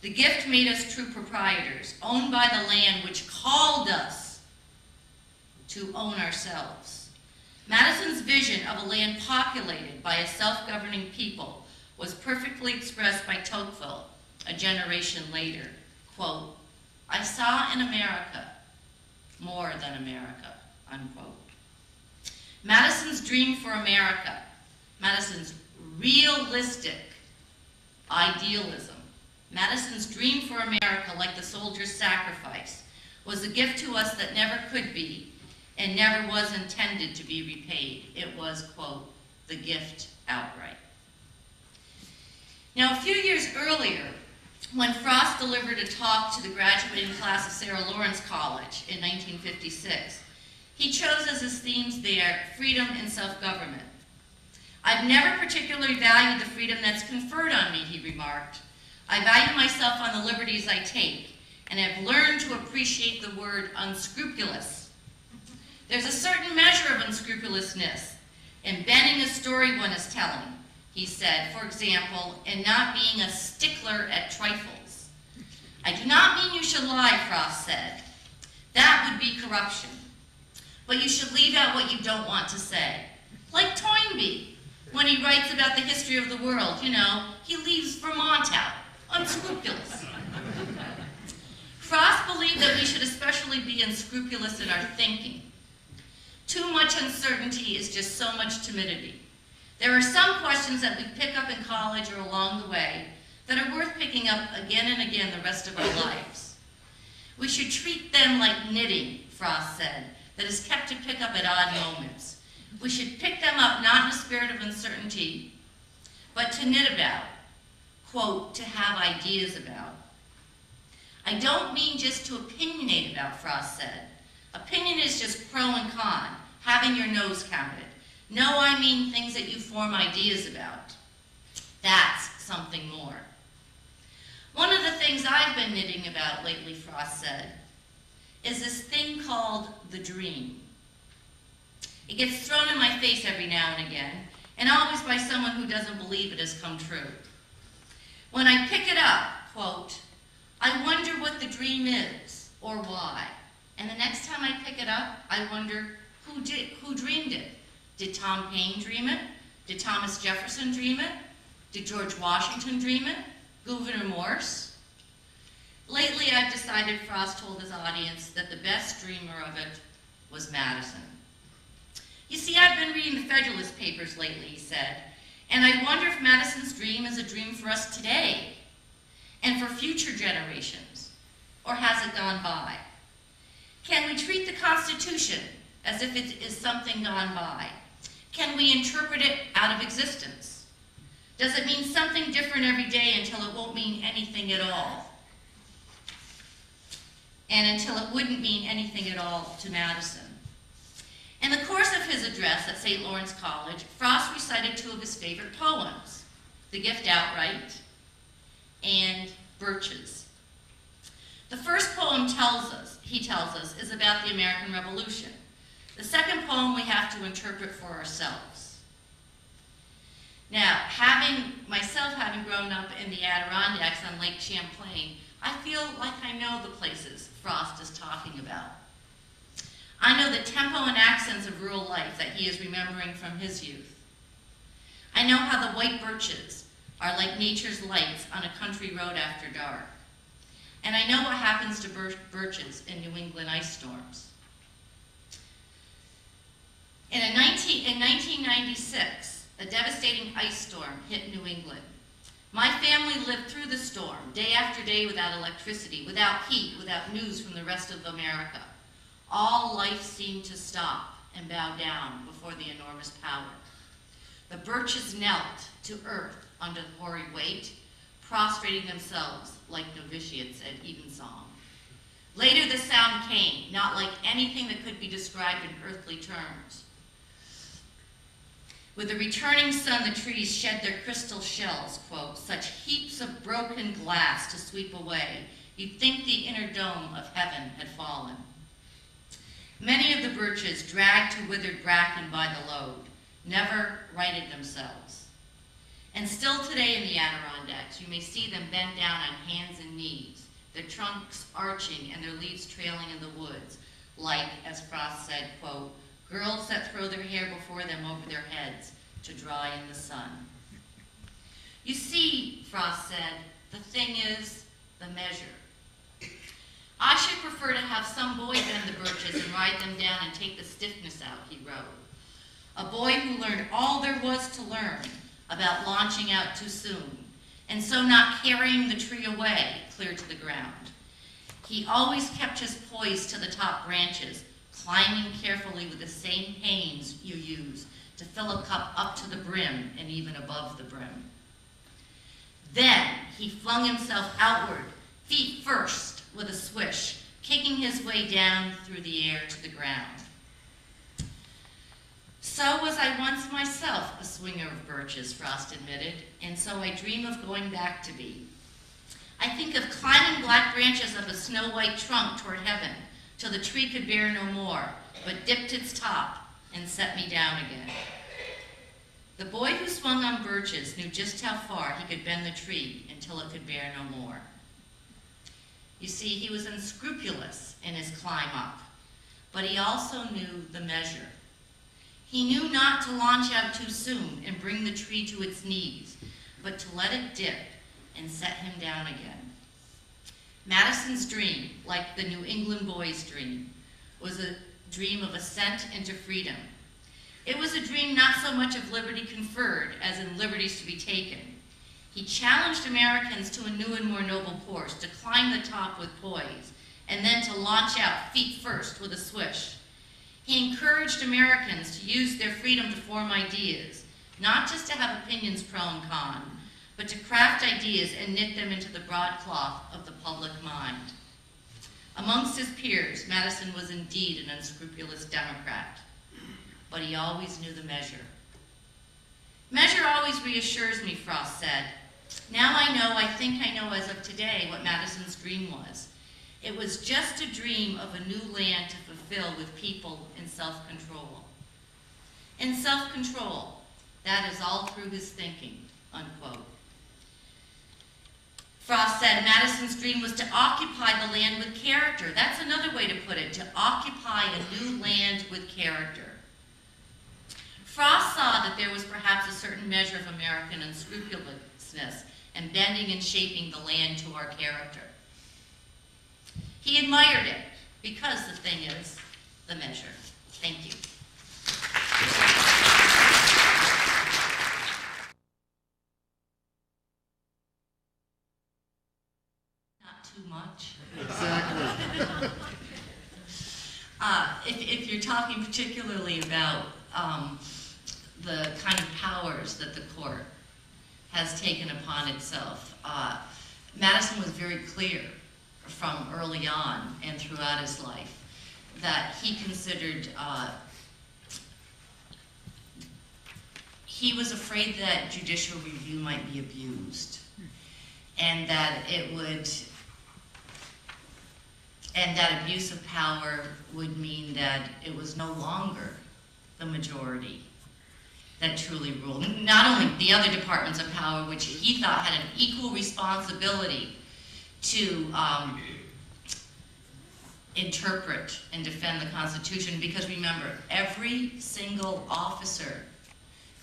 The gift made us true proprietors, owned by the land which called us to own ourselves. Madison's vision of a land populated by a self-governing people was perfectly expressed by Tocqueville a generation later. Quote, I saw in America more than America, unquote. Madison's dream for America, Madison's realistic idealism, Madison's dream for America, like the soldier's sacrifice, was a gift to us that never could be and never was intended to be repaid. It was, quote, the gift outright. Now, a few years earlier, when Frost delivered a talk to the graduating class of Sarah Lawrence College in 1956, he chose as his themes there freedom and self-government. I've never particularly valued the freedom that's conferred on me, he remarked. I value myself on the liberties I take, and have learned to appreciate the word unscrupulous. There's a certain measure of unscrupulousness in bending a story one is telling, he said, for example, in not being a stickler at trifles. I do not mean you should lie, Frost said. That would be corruption. But you should leave out what you don't want to say. Like Toynbee, when he writes about the history of the world, you know, he leaves Vermont out. Unscrupulous. Frost believed that we should especially be unscrupulous in our thinking. Too much uncertainty is just so much timidity. There are some questions that we pick up in college or along the way that are worth picking up again and again the rest of our lives. We should treat them like knitting, Frost said, that is kept to pick up at odd moments. We should pick them up not in a spirit of uncertainty, but to knit about, quote, to have ideas about. I don't mean just to opinionate about, Frost said. Opinion is just pro and con, having your nose counted. No, I mean things that you form ideas about. That's something more. One of the things I've been knitting about lately, Frost said, is this thing called the dream. It gets thrown in my face every now and again, and always by someone who doesn't believe it has come true. When I pick it up, quote, I wonder what the dream is, or why. And the next time I pick it up, I wonder who dreamed it. Did Tom Paine dream it? Did Thomas Jefferson dream it? Did George Washington dream it? Gouverneur Morse? Lately, I've decided, Frost told his audience, that the best dreamer of it was Madison. You see, I've been reading the Federalist Papers lately, he said, and I wonder if Madison's dream is a dream for us today and for future generations, or has it gone by? Can we treat the Constitution as if it is something gone by? Can we interpret it out of existence? Does it mean something different every day until it won't mean anything at all? And until it wouldn't mean anything at all to Madison. In the course of his address at St. Lawrence College, Frost recited two of his favorite poems, The Gift Outright and Birches. The first poem he tells us, is about the American Revolution. The second poem we have to interpret for ourselves. Now, having grown up in the Adirondacks on Lake Champlain, I feel like I know the places Frost is talking about. I know the tempo and accents of rural life that he is remembering from his youth. I know how the white birches are like nature's lights on a country road after dark. And I know what happens to birches in New England ice storms. In 1996, a devastating ice storm hit New England. My family lived through the storm, day after day without electricity, without heat, without news from the rest of America. All life seemed to stop and bow down before the enormous power. The birches knelt to earth under the hoary weight, prostrating themselves like novitiates at evensong. Later the sound came, not like anything that could be described in earthly terms. With the returning sun, the trees shed their crystal shells, quote, such heaps of broken glass to sweep away, you'd think the inner dome of heaven had fallen. Many of the birches, dragged to withered bracken by the load, never righted themselves. And still today in the Adirondacks, you may see them bent down on hands and knees, their trunks arching and their leaves trailing in the woods, like, as Frost said, quote, girls that throw their hair before them over their heads to dry in the sun. You see, Frost said, the thing is the measure. I should prefer to have some boy bend the birches and ride them down and take the stiffness out, he wrote. A boy who learned all there was to learn about launching out too soon, and so not carrying the tree away clear to the ground. He always kept his poise to the top branches, climbing carefully with the same pains you use to fill a cup up to the brim and even above the brim. Then he flung himself outward, feet first, with a swish, kicking his way down through the air to the ground. So was I once myself a swinger of birches, Frost admitted, and so I dream of going back to be. I think of climbing black branches of a snow-white trunk toward heaven, till the tree could bear no more, but dipped its top and set me down again. The boy who swung on birches knew just how far he could bend the tree until it could bear no more. You see, he was unscrupulous in his climb up, but he also knew the measure. He knew not to launch out too soon and bring the tree to its knees, but to let it dip and set him down again. Madison's dream, like the New England boy's dream, was a dream of ascent into freedom. It was a dream not so much of liberty conferred as in liberties to be taken. He challenged Americans to a new and more noble course, to climb the top with poise, and then to launch out feet first with a swish. He encouraged Americans to use their freedom to form ideas, not just to have opinions pro and con, but to craft ideas and knit them into the broadcloth of the public mind. Amongst his peers, Madison was indeed an unscrupulous Democrat, but he always knew the measure. Measure always reassures me, Frost said. Now I think I know as of today what Madison's dream was. It was just a dream of a new land to fulfill with people in self-control. In self-control, that is all through his thinking, unquote. Frost said Madison's dream was to occupy the land with character. That's another way to put it, to occupy a new land with character. Frost saw that there was perhaps a certain measure of American unscrupulousness and bending and shaping the land to our character. He admired it because the thing is the measure. Thank you. Not too much. Exactly. If you're talking particularly about the kind of powers that the court has taken upon itself, Madison was very clear from early on and throughout his life that he considered, he was afraid that judicial review might be abused, and that it would, and that abuse of power would mean that it was no longer the majority that truly ruled. Not only the other departments of power, which he thought had an equal responsibility to interpret and defend the Constitution, because remember, every single officer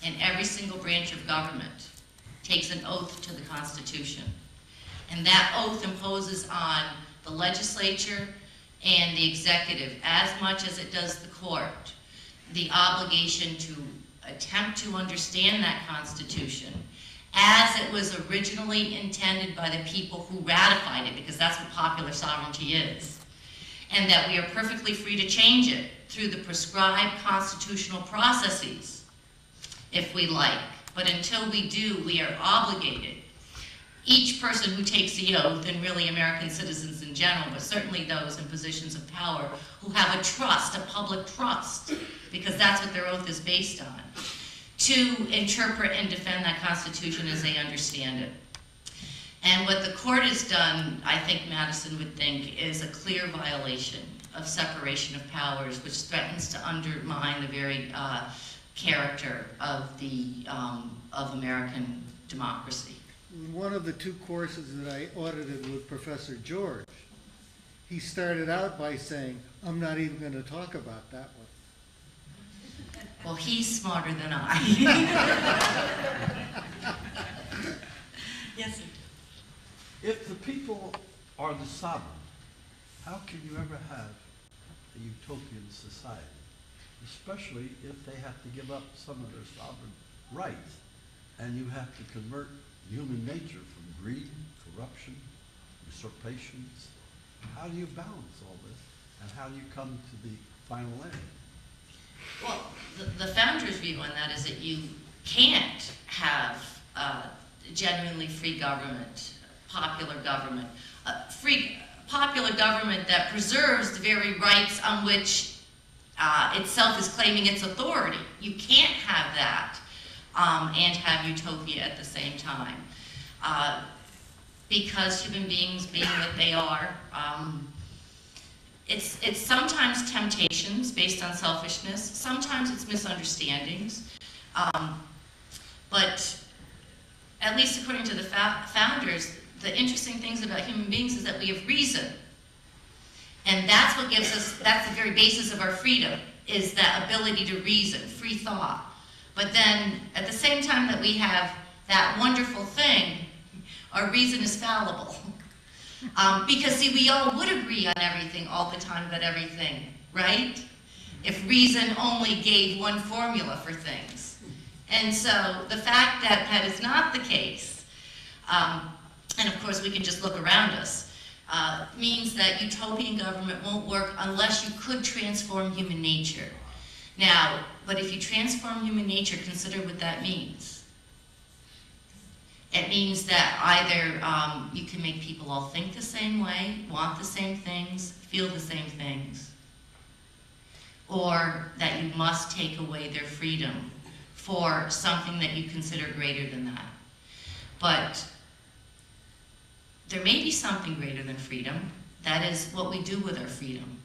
in every single branch of government takes an oath to the Constitution. And that oath imposes on the legislature and the executive, as much as it does the court, the obligation to attempt to understand that Constitution as it was originally intended by the people who ratified it, because that's what popular sovereignty is, and that we are perfectly free to change it through the prescribed constitutional processes, if we like. But until we do, we are obligated. Each person who takes the oath, and really American citizens in general, but certainly those in positions of power who have a trust, a public trust, because that's what their oath is based on, to interpret and defend that Constitution as they understand it. And what the court has done, I think Madison would think, is a clear violation of separation of powers, which threatens to undermine the very character of American democracy. One of the two courses that I audited with Professor George, he started out by saying, I'm not even going to talk about that one. Well, he's smarter than I. Yes, sir. If the people are the sovereign, how can you ever have a utopian society? Especially if they have to give up some of their sovereign rights, and you have to convert human nature from greed, corruption, usurpations. How do you balance all this, and how do you come to the final end? Well, the founder's view on that is that you can't have genuinely free government, popular government, free popular government that preserves the very rights on which itself is claiming its authority. You can't have that and have utopia at the same time. Because human beings being what they are, it's sometimes temptations based on selfishness, sometimes it's misunderstandings, but at least according to the founders, the interesting things about human beings is that we have reason. And that's what gives us, that's the very basis of our freedom, is that ability to reason, free thought. But then, at the same time that we have that wonderful thing, our reason is fallible. Because, see, we all would agree on everything all the time about everything, right? If reason only gave one formula for things. And so, the fact that that is not the case, and of course we can just look around us, means that utopian government won't work unless you could transform human nature. Now, but if you transform human nature, consider what that means. It means that either you can make people all think the same way, want the same things, feel the same things, or that you must take away their freedom for something that you consider greater than that. But there may be something greater than freedom. That is what we do with our freedom.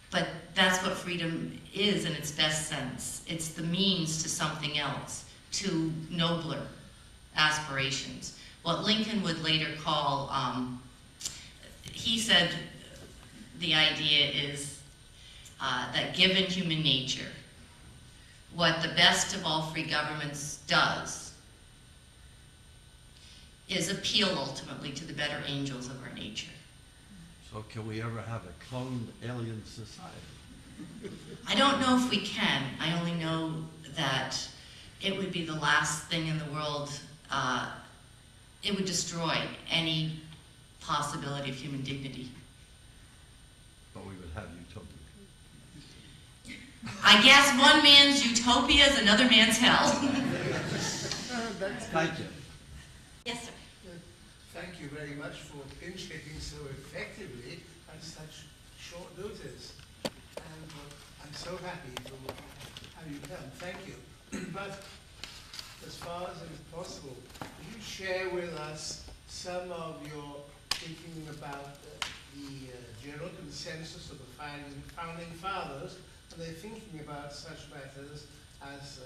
But that's what freedom is in its best sense. It's the means to something else, to nobler aspirations. What Lincoln would later call, he said the idea is that given human nature, what the best of all free governments does is appeal ultimately to the better angels of our nature. So can we ever have a cloned alien society? I don't know if we can. I only know that it would be the last thing in the world. It would destroy any possibility of human dignity. But we would have utopia. I guess one man's utopia is another man's hell. Thank you. Yes, sir. Thank you very much for pinch hitting so effectively at such short notice. And I'm so happy for how you've done. Thank you. But as far as is possible, could you share with us some of your thinking about the general consensus of the founding fathers, and they're thinking about such matters as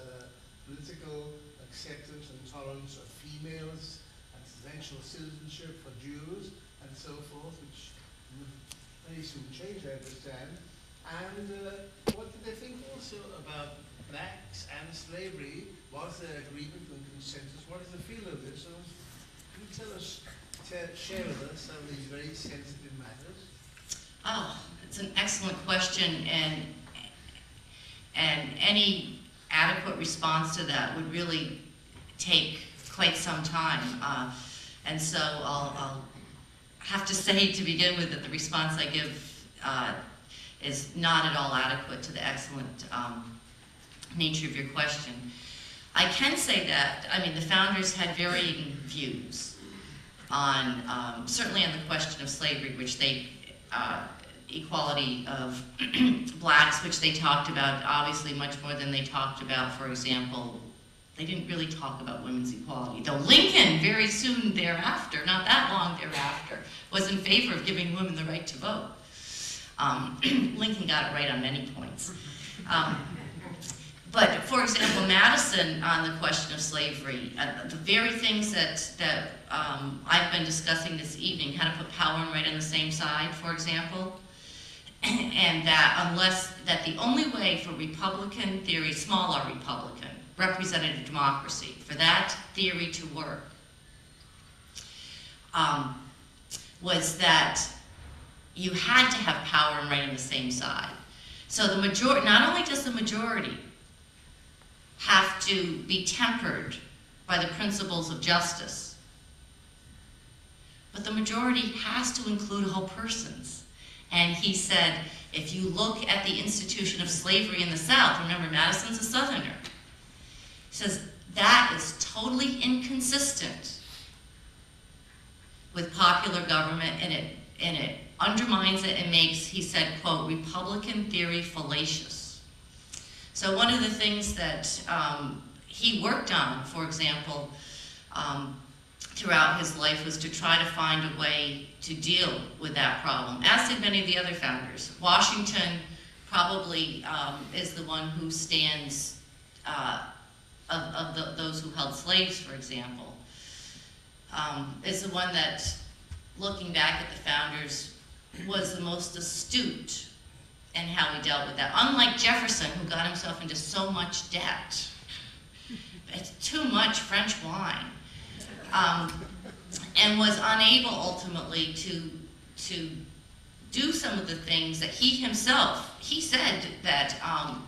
political acceptance and tolerance of females, eventual citizenship for Jews, and so forth, which would very soon change, I understand. And what did they think also about blacks and slavery? Was there agreement and consensus? What is the feel of this? So, can you tell us, share with us some of these very sensitive matters? Oh, it's an excellent question, and And any adequate response to that would really take quite some time. And so I'll have to say to begin with that the response I give is not at all adequate to the excellent nature of your question. I can say that, I mean, the founders had varying views on, certainly on the question of slavery, which they, equality of blacks, which they talked about obviously much more than they talked about, for example, they didn't really talk about women's equality, though Lincoln very soon thereafter, not that long thereafter, was in favor of giving women the right to vote. Lincoln got it right on many points. But for example, Madison on the question of slavery, the very things that I've been discussing this evening, how to put power and right on the same side, for example, and that the only way for Republican theory, small r Republican, representative democracy, for that theory to work, was that you had to have power and right on the same side. So the majority, not only does the majority have to be tempered by the principles of justice, but the majority has to include whole persons. And he said, if you look at the institution of slavery in the South, remember Madison's a Southerner, he says that is totally inconsistent with popular government, and it undermines it and makes, he said, quote, Republican theory fallacious. So one of the things that he worked on, for example, throughout his life was to try to find a way to deal with that problem, as did many of the other founders. Washington probably is the one who stands, those who held slaves, for example, is the one that, looking back at the founders, was the most astute in how he dealt with that. Unlike Jefferson, who got himself into so much debt, it's too much French wine, and was unable ultimately to do some of the things that he himself, he said that,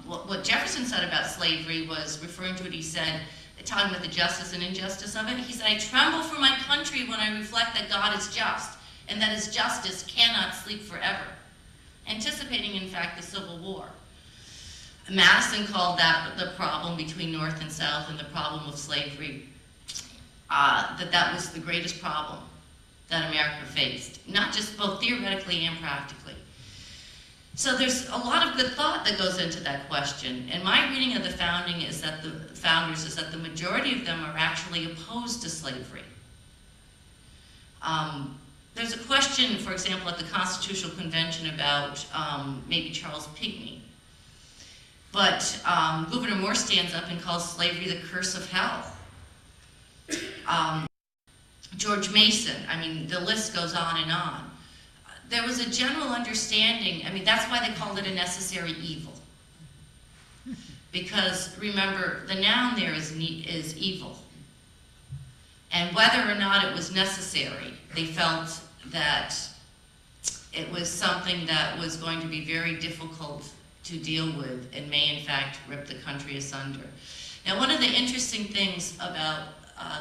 what Jefferson said about slavery was referring to it, he said, talking about the justice and injustice of it, he said, I tremble for my country when I reflect that God is just, and that his justice cannot sleep forever. Anticipating, in fact, the Civil War. Madison called that the problem between North and South and the problem of slavery, that was the greatest problem that America faced, not just both theoretically and practically. So there's a lot of good thought that goes into that question. And my reading of the founding is that the founders is that the majority of them are actually opposed to slavery. There's a question, for example, at the Constitutional Convention about maybe Charles Pinckney. But Gouverneur Moore stands up and calls slavery the curse of hell. George Mason, I mean, the list goes on and on. There was a general understanding, I mean, that's why they called it a necessary evil. Because, remember, the noun there is evil. And whether or not it was necessary, they felt that it was something that was going to be very difficult to deal with and may, in fact, rip the country asunder. Now, one of the interesting things about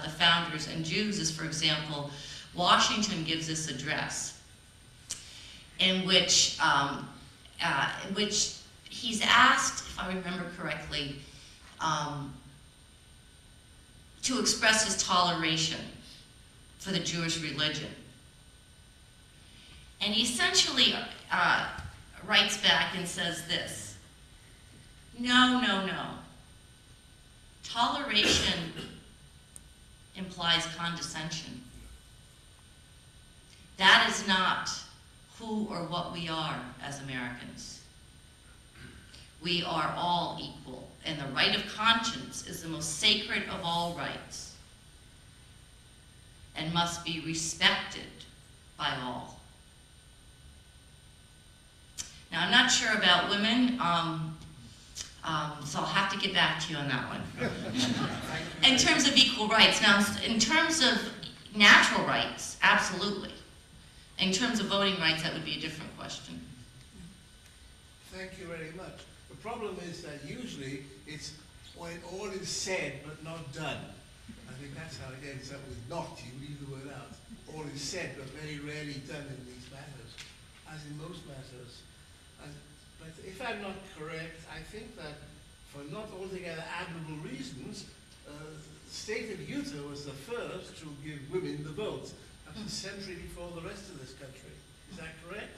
the founders and Jews is, for example, Washington gives this address in which he's asked, if I remember correctly, to express his toleration for the Jewish religion. And he essentially writes back and says this, no, no, no. Toleration implies condescension. That is not who or what we are as Americans. We are all equal, and the right of conscience is the most sacred of all rights and must be respected by all. Now, I'm not sure about women, so I'll have to get back to you on that one. In terms of equal rights, now, in terms of natural rights, absolutely. In terms of voting rights, that would be a different question. Thank you very much. The problem is that usually it's when all is said but not done. I think that's how it ends up with not. You leave the word out. All is said but very rarely done in these matters, as in most matters. But if I'm not correct, I think that for not altogether admirable reasons, the state of Utah was the first to give women the vote, up to a century before the rest of this country. Is that correct?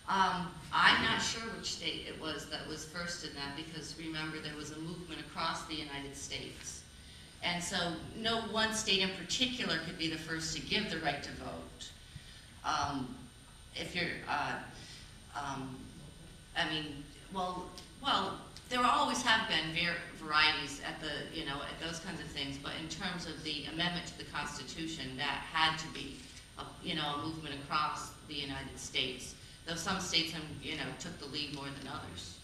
I'm not sure which state it was that was first in that, because remember, there was a movement across the United States. And so no one state in particular could be the first to give the right to vote. If you're, I mean, well, there always have been varieties at the, you know, at those kinds of things, but in terms of the amendment to the Constitution, that had to be, you know, a movement across the United States. Though some states, you know, took the lead more than others.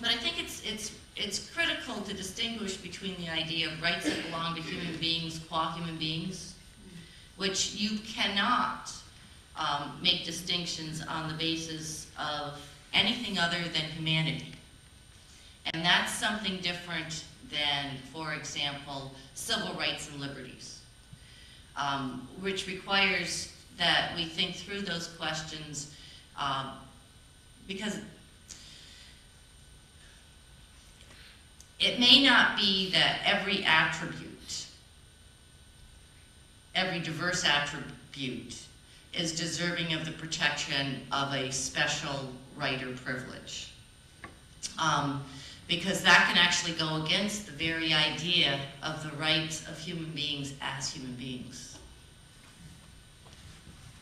But I think it's critical to distinguish between the idea of rights that belong to human beings qua human beings, which you cannot make distinctions on the basis of anything other than humanity. And that's something different than, for example, civil rights and liberties, which requires that we think through those questions, because it may not be that every attribute, every diverse attribute, is deserving of the protection of a special right or privilege. Because that can actually go against the very idea of the rights of human beings as human beings.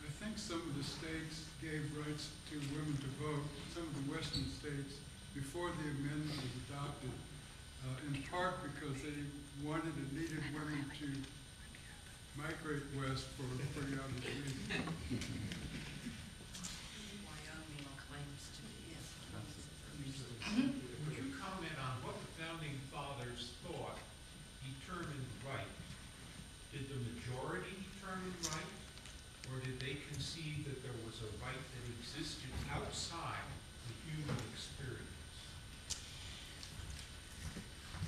I think some of the states gave rights to women to vote, some of the western states, before the amendment was adopted, in part because they wanted and needed women to migrate west for pretty obvious reasons. Would you comment on what the founding fathers thought determined right? Did the majority determine right, or did they conceive that there was a right that existed outside the human experience?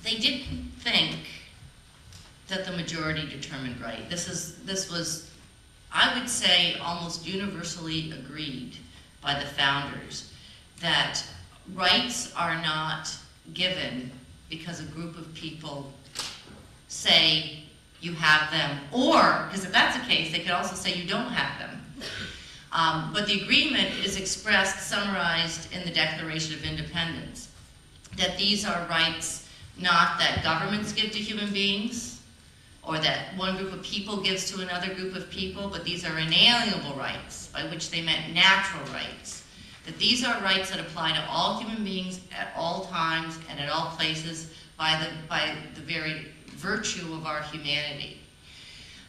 They didn't think that the majority determined right. This was, I would say, almost universally agreed by the founders, that rights are not given because a group of people say you have them, or, because if that's the case, they could also say you don't have them. But the agreement is expressed, summarized in the Declaration of Independence, that these are rights not that governments give to human beings, or that one group of people gives to another group of people, but these are inalienable rights, by which they meant natural rights. That these are rights that apply to all human beings at all times and at all places by the very virtue of our humanity.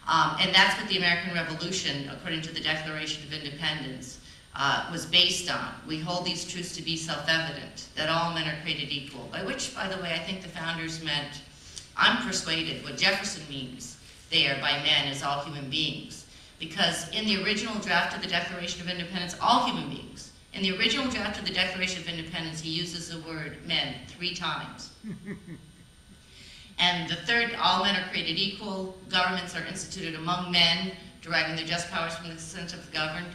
And that's what the American Revolution, according to the Declaration of Independence, was based on. We hold these truths to be self-evident, that all men are created equal, by which, by the way, I think the founders meant, I'm persuaded what Jefferson means there by men is all human beings. Because in the original draft of the Declaration of Independence, all human beings. In the original draft of the Declaration of Independence, he uses the word men 3 times. And the third, all men are created equal, governments are instituted among men, deriving their just powers from the consent of the governed.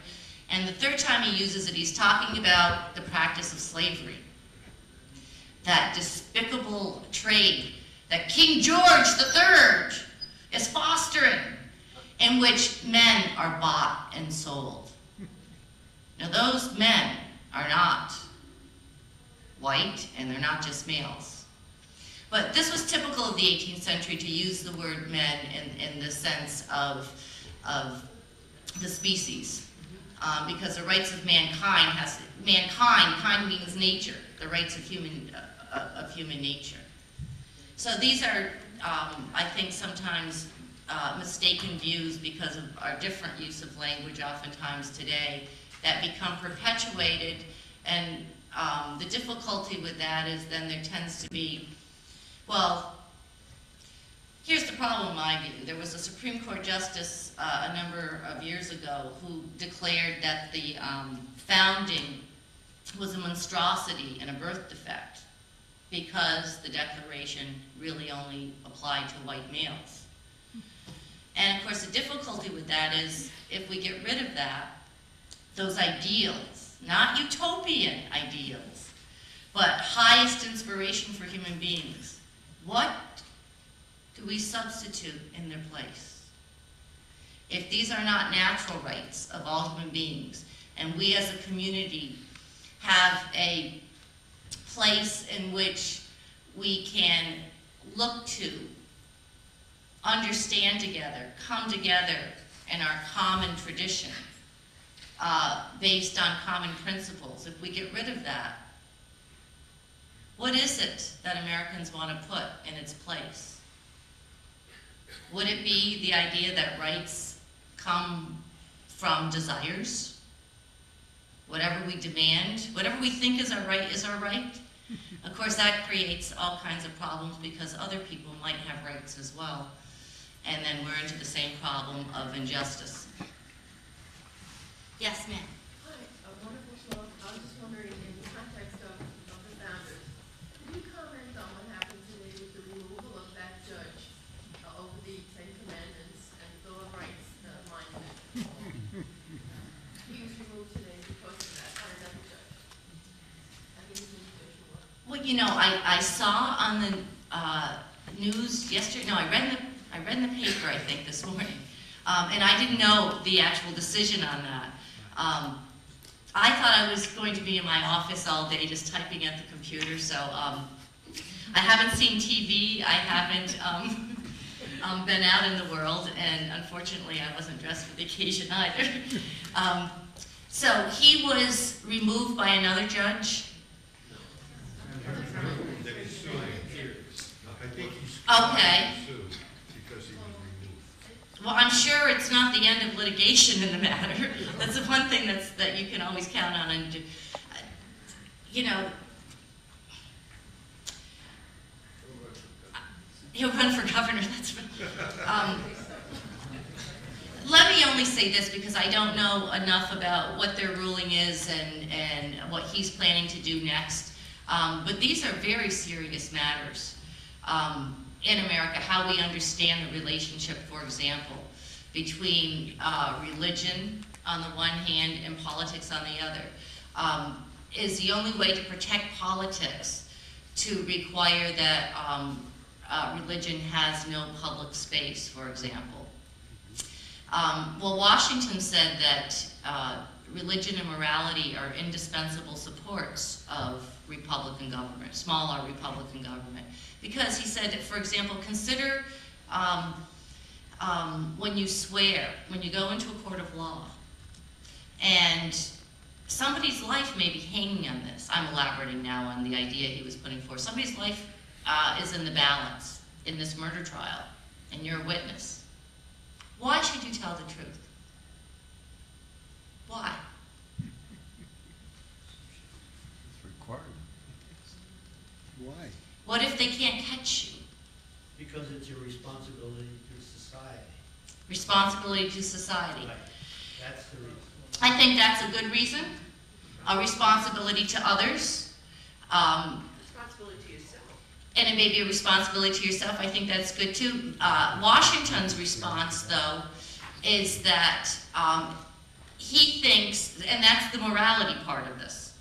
And the third time he uses it, he's talking about the practice of slavery. That despicable trade that King George III is fostering, in which men are bought and sold. Now those men are not white, and they're not just males. But this was typical of the 18th century to use the word men in the sense of the species. Because the rights of mankind kind means nature, the rights of human nature. So these are, I think, sometimes mistaken views because of our different use of language oftentimes today that become perpetuated, and the difficulty with that is then there tends to be, well, here's the problem in my view. There was a Supreme Court justice a number of years ago who declared that the founding was a monstrosity and a birth defect, because the Declaration really only applied to white males. And of course, the difficulty with that is, if we get rid of that, those ideals, not utopian ideals, but highest inspiration for human beings, what do we substitute in their place? If these are not natural rights of all human beings, and we as a community have a place in which we can look to, understand together, come together in our common tradition, based on common principles, if we get rid of that, what is it that Americans want to put in its place? Would it be the idea that rights come from desires? Whatever we demand, whatever we think is our right is our right? Of course, that creates all kinds of problems, because other people might have rights as well. And then we're into the same problem of injustice. Yes, ma'am. Hi, a wonderful talk. I was just wondering, in the context of the founders, could you comment on what happened today with the removal of that judge over the Ten Commandments and Bill of Rights monument? He was removed today because of that, by that judge. I think it's individual. Well, you know, I saw on the news yesterday, no, I read in the paper, I think, this morning, and I didn't know the actual decision on that. I thought I was going to be in my office all day just typing at the computer, so I haven't seen TV, I haven't been out in the world, and unfortunately I wasn't dressed for the occasion either. So he was removed by another judge. That is suing. I think he's Okay. sued because he was removed. Well, I'm sure it's not the end of litigation in the matter. That's the one thing that you can always count on. And you know, he'll run for governor. That's let me only say this, because I don't know enough about what their ruling is and what he's planning to do next. But these are very serious matters in America, how we understand the relationship, for example, between religion on the one hand and politics on the other. Is the only way to protect politics to require that religion has no public space, for example. Well, Washington said that religion and morality are indispensable supports of Republican government, small r Republican government. Because he said that, for example, consider when you swear, when you go into a court of law, and somebody's life may be hanging on this. I'm elaborating now on the idea he was putting forth. Somebody's life is in the balance in this murder trial, and you're a witness. Why should you tell the truth? Why? It's required. Why? What if they can't catch you? Because it's your responsibility to society. Responsibility to society. Right. That's the reason. I think that's a good reason. A responsibility to others. Responsibility to yourself. And it may be a responsibility to yourself. I think that's good too. Washington's response, though, is that he thinks, and that's the morality part of this,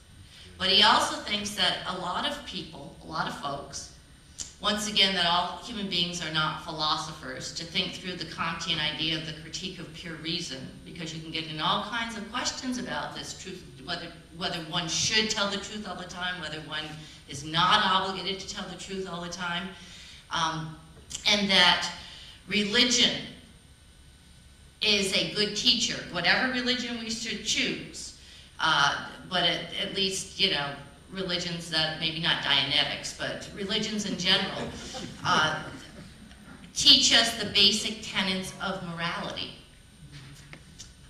but he also thinks that a lot of people, a lot of folks, once again, that all human beings are not philosophers, to think through the Kantian idea of the critique of pure reason, because you can get in all kinds of questions about this truth, whether one should tell the truth all the time, whether one is not obligated to tell the truth all the time, and that religion is a good teacher, whatever religion we should choose, but at least, you know, religions that, maybe not Dianetics, but religions in general, teach us the basic tenets of morality.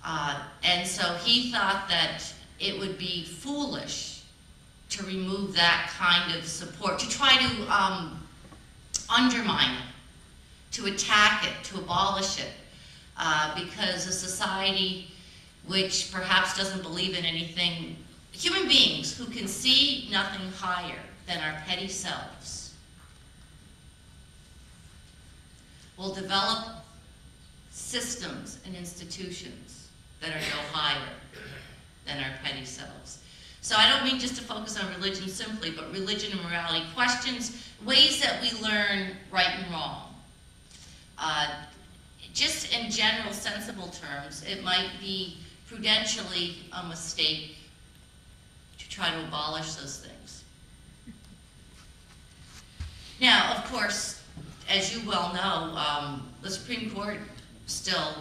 And so he thought that it would be foolish to remove that kind of support, to try to undermine it, to attack it, to abolish it, because a society which perhaps doesn't believe in anything human beings who can see nothing higher than our petty selves will develop systems and institutions that are no higher than our petty selves. So I don't mean just to focus on religion simply, but religion and morality, questions, ways that we learn right and wrong. Just in general, sensible terms, it might be prudentially a mistake to try to abolish those things. Now, of course, as you well know, the Supreme Court still,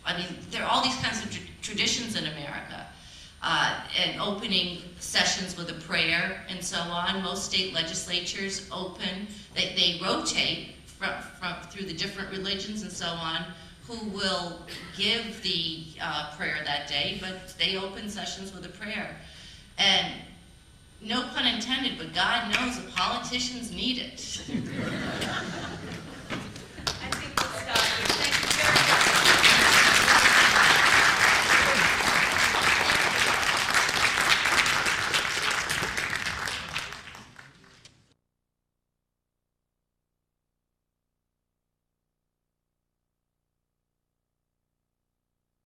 I mean, there are all these kinds of traditions in America, and opening sessions with a prayer and so on. Most state legislatures open, they rotate through the different religions and so on, who will give the prayer that day, but they open sessions with a prayer. And no pun intended, but God knows the politicians need it.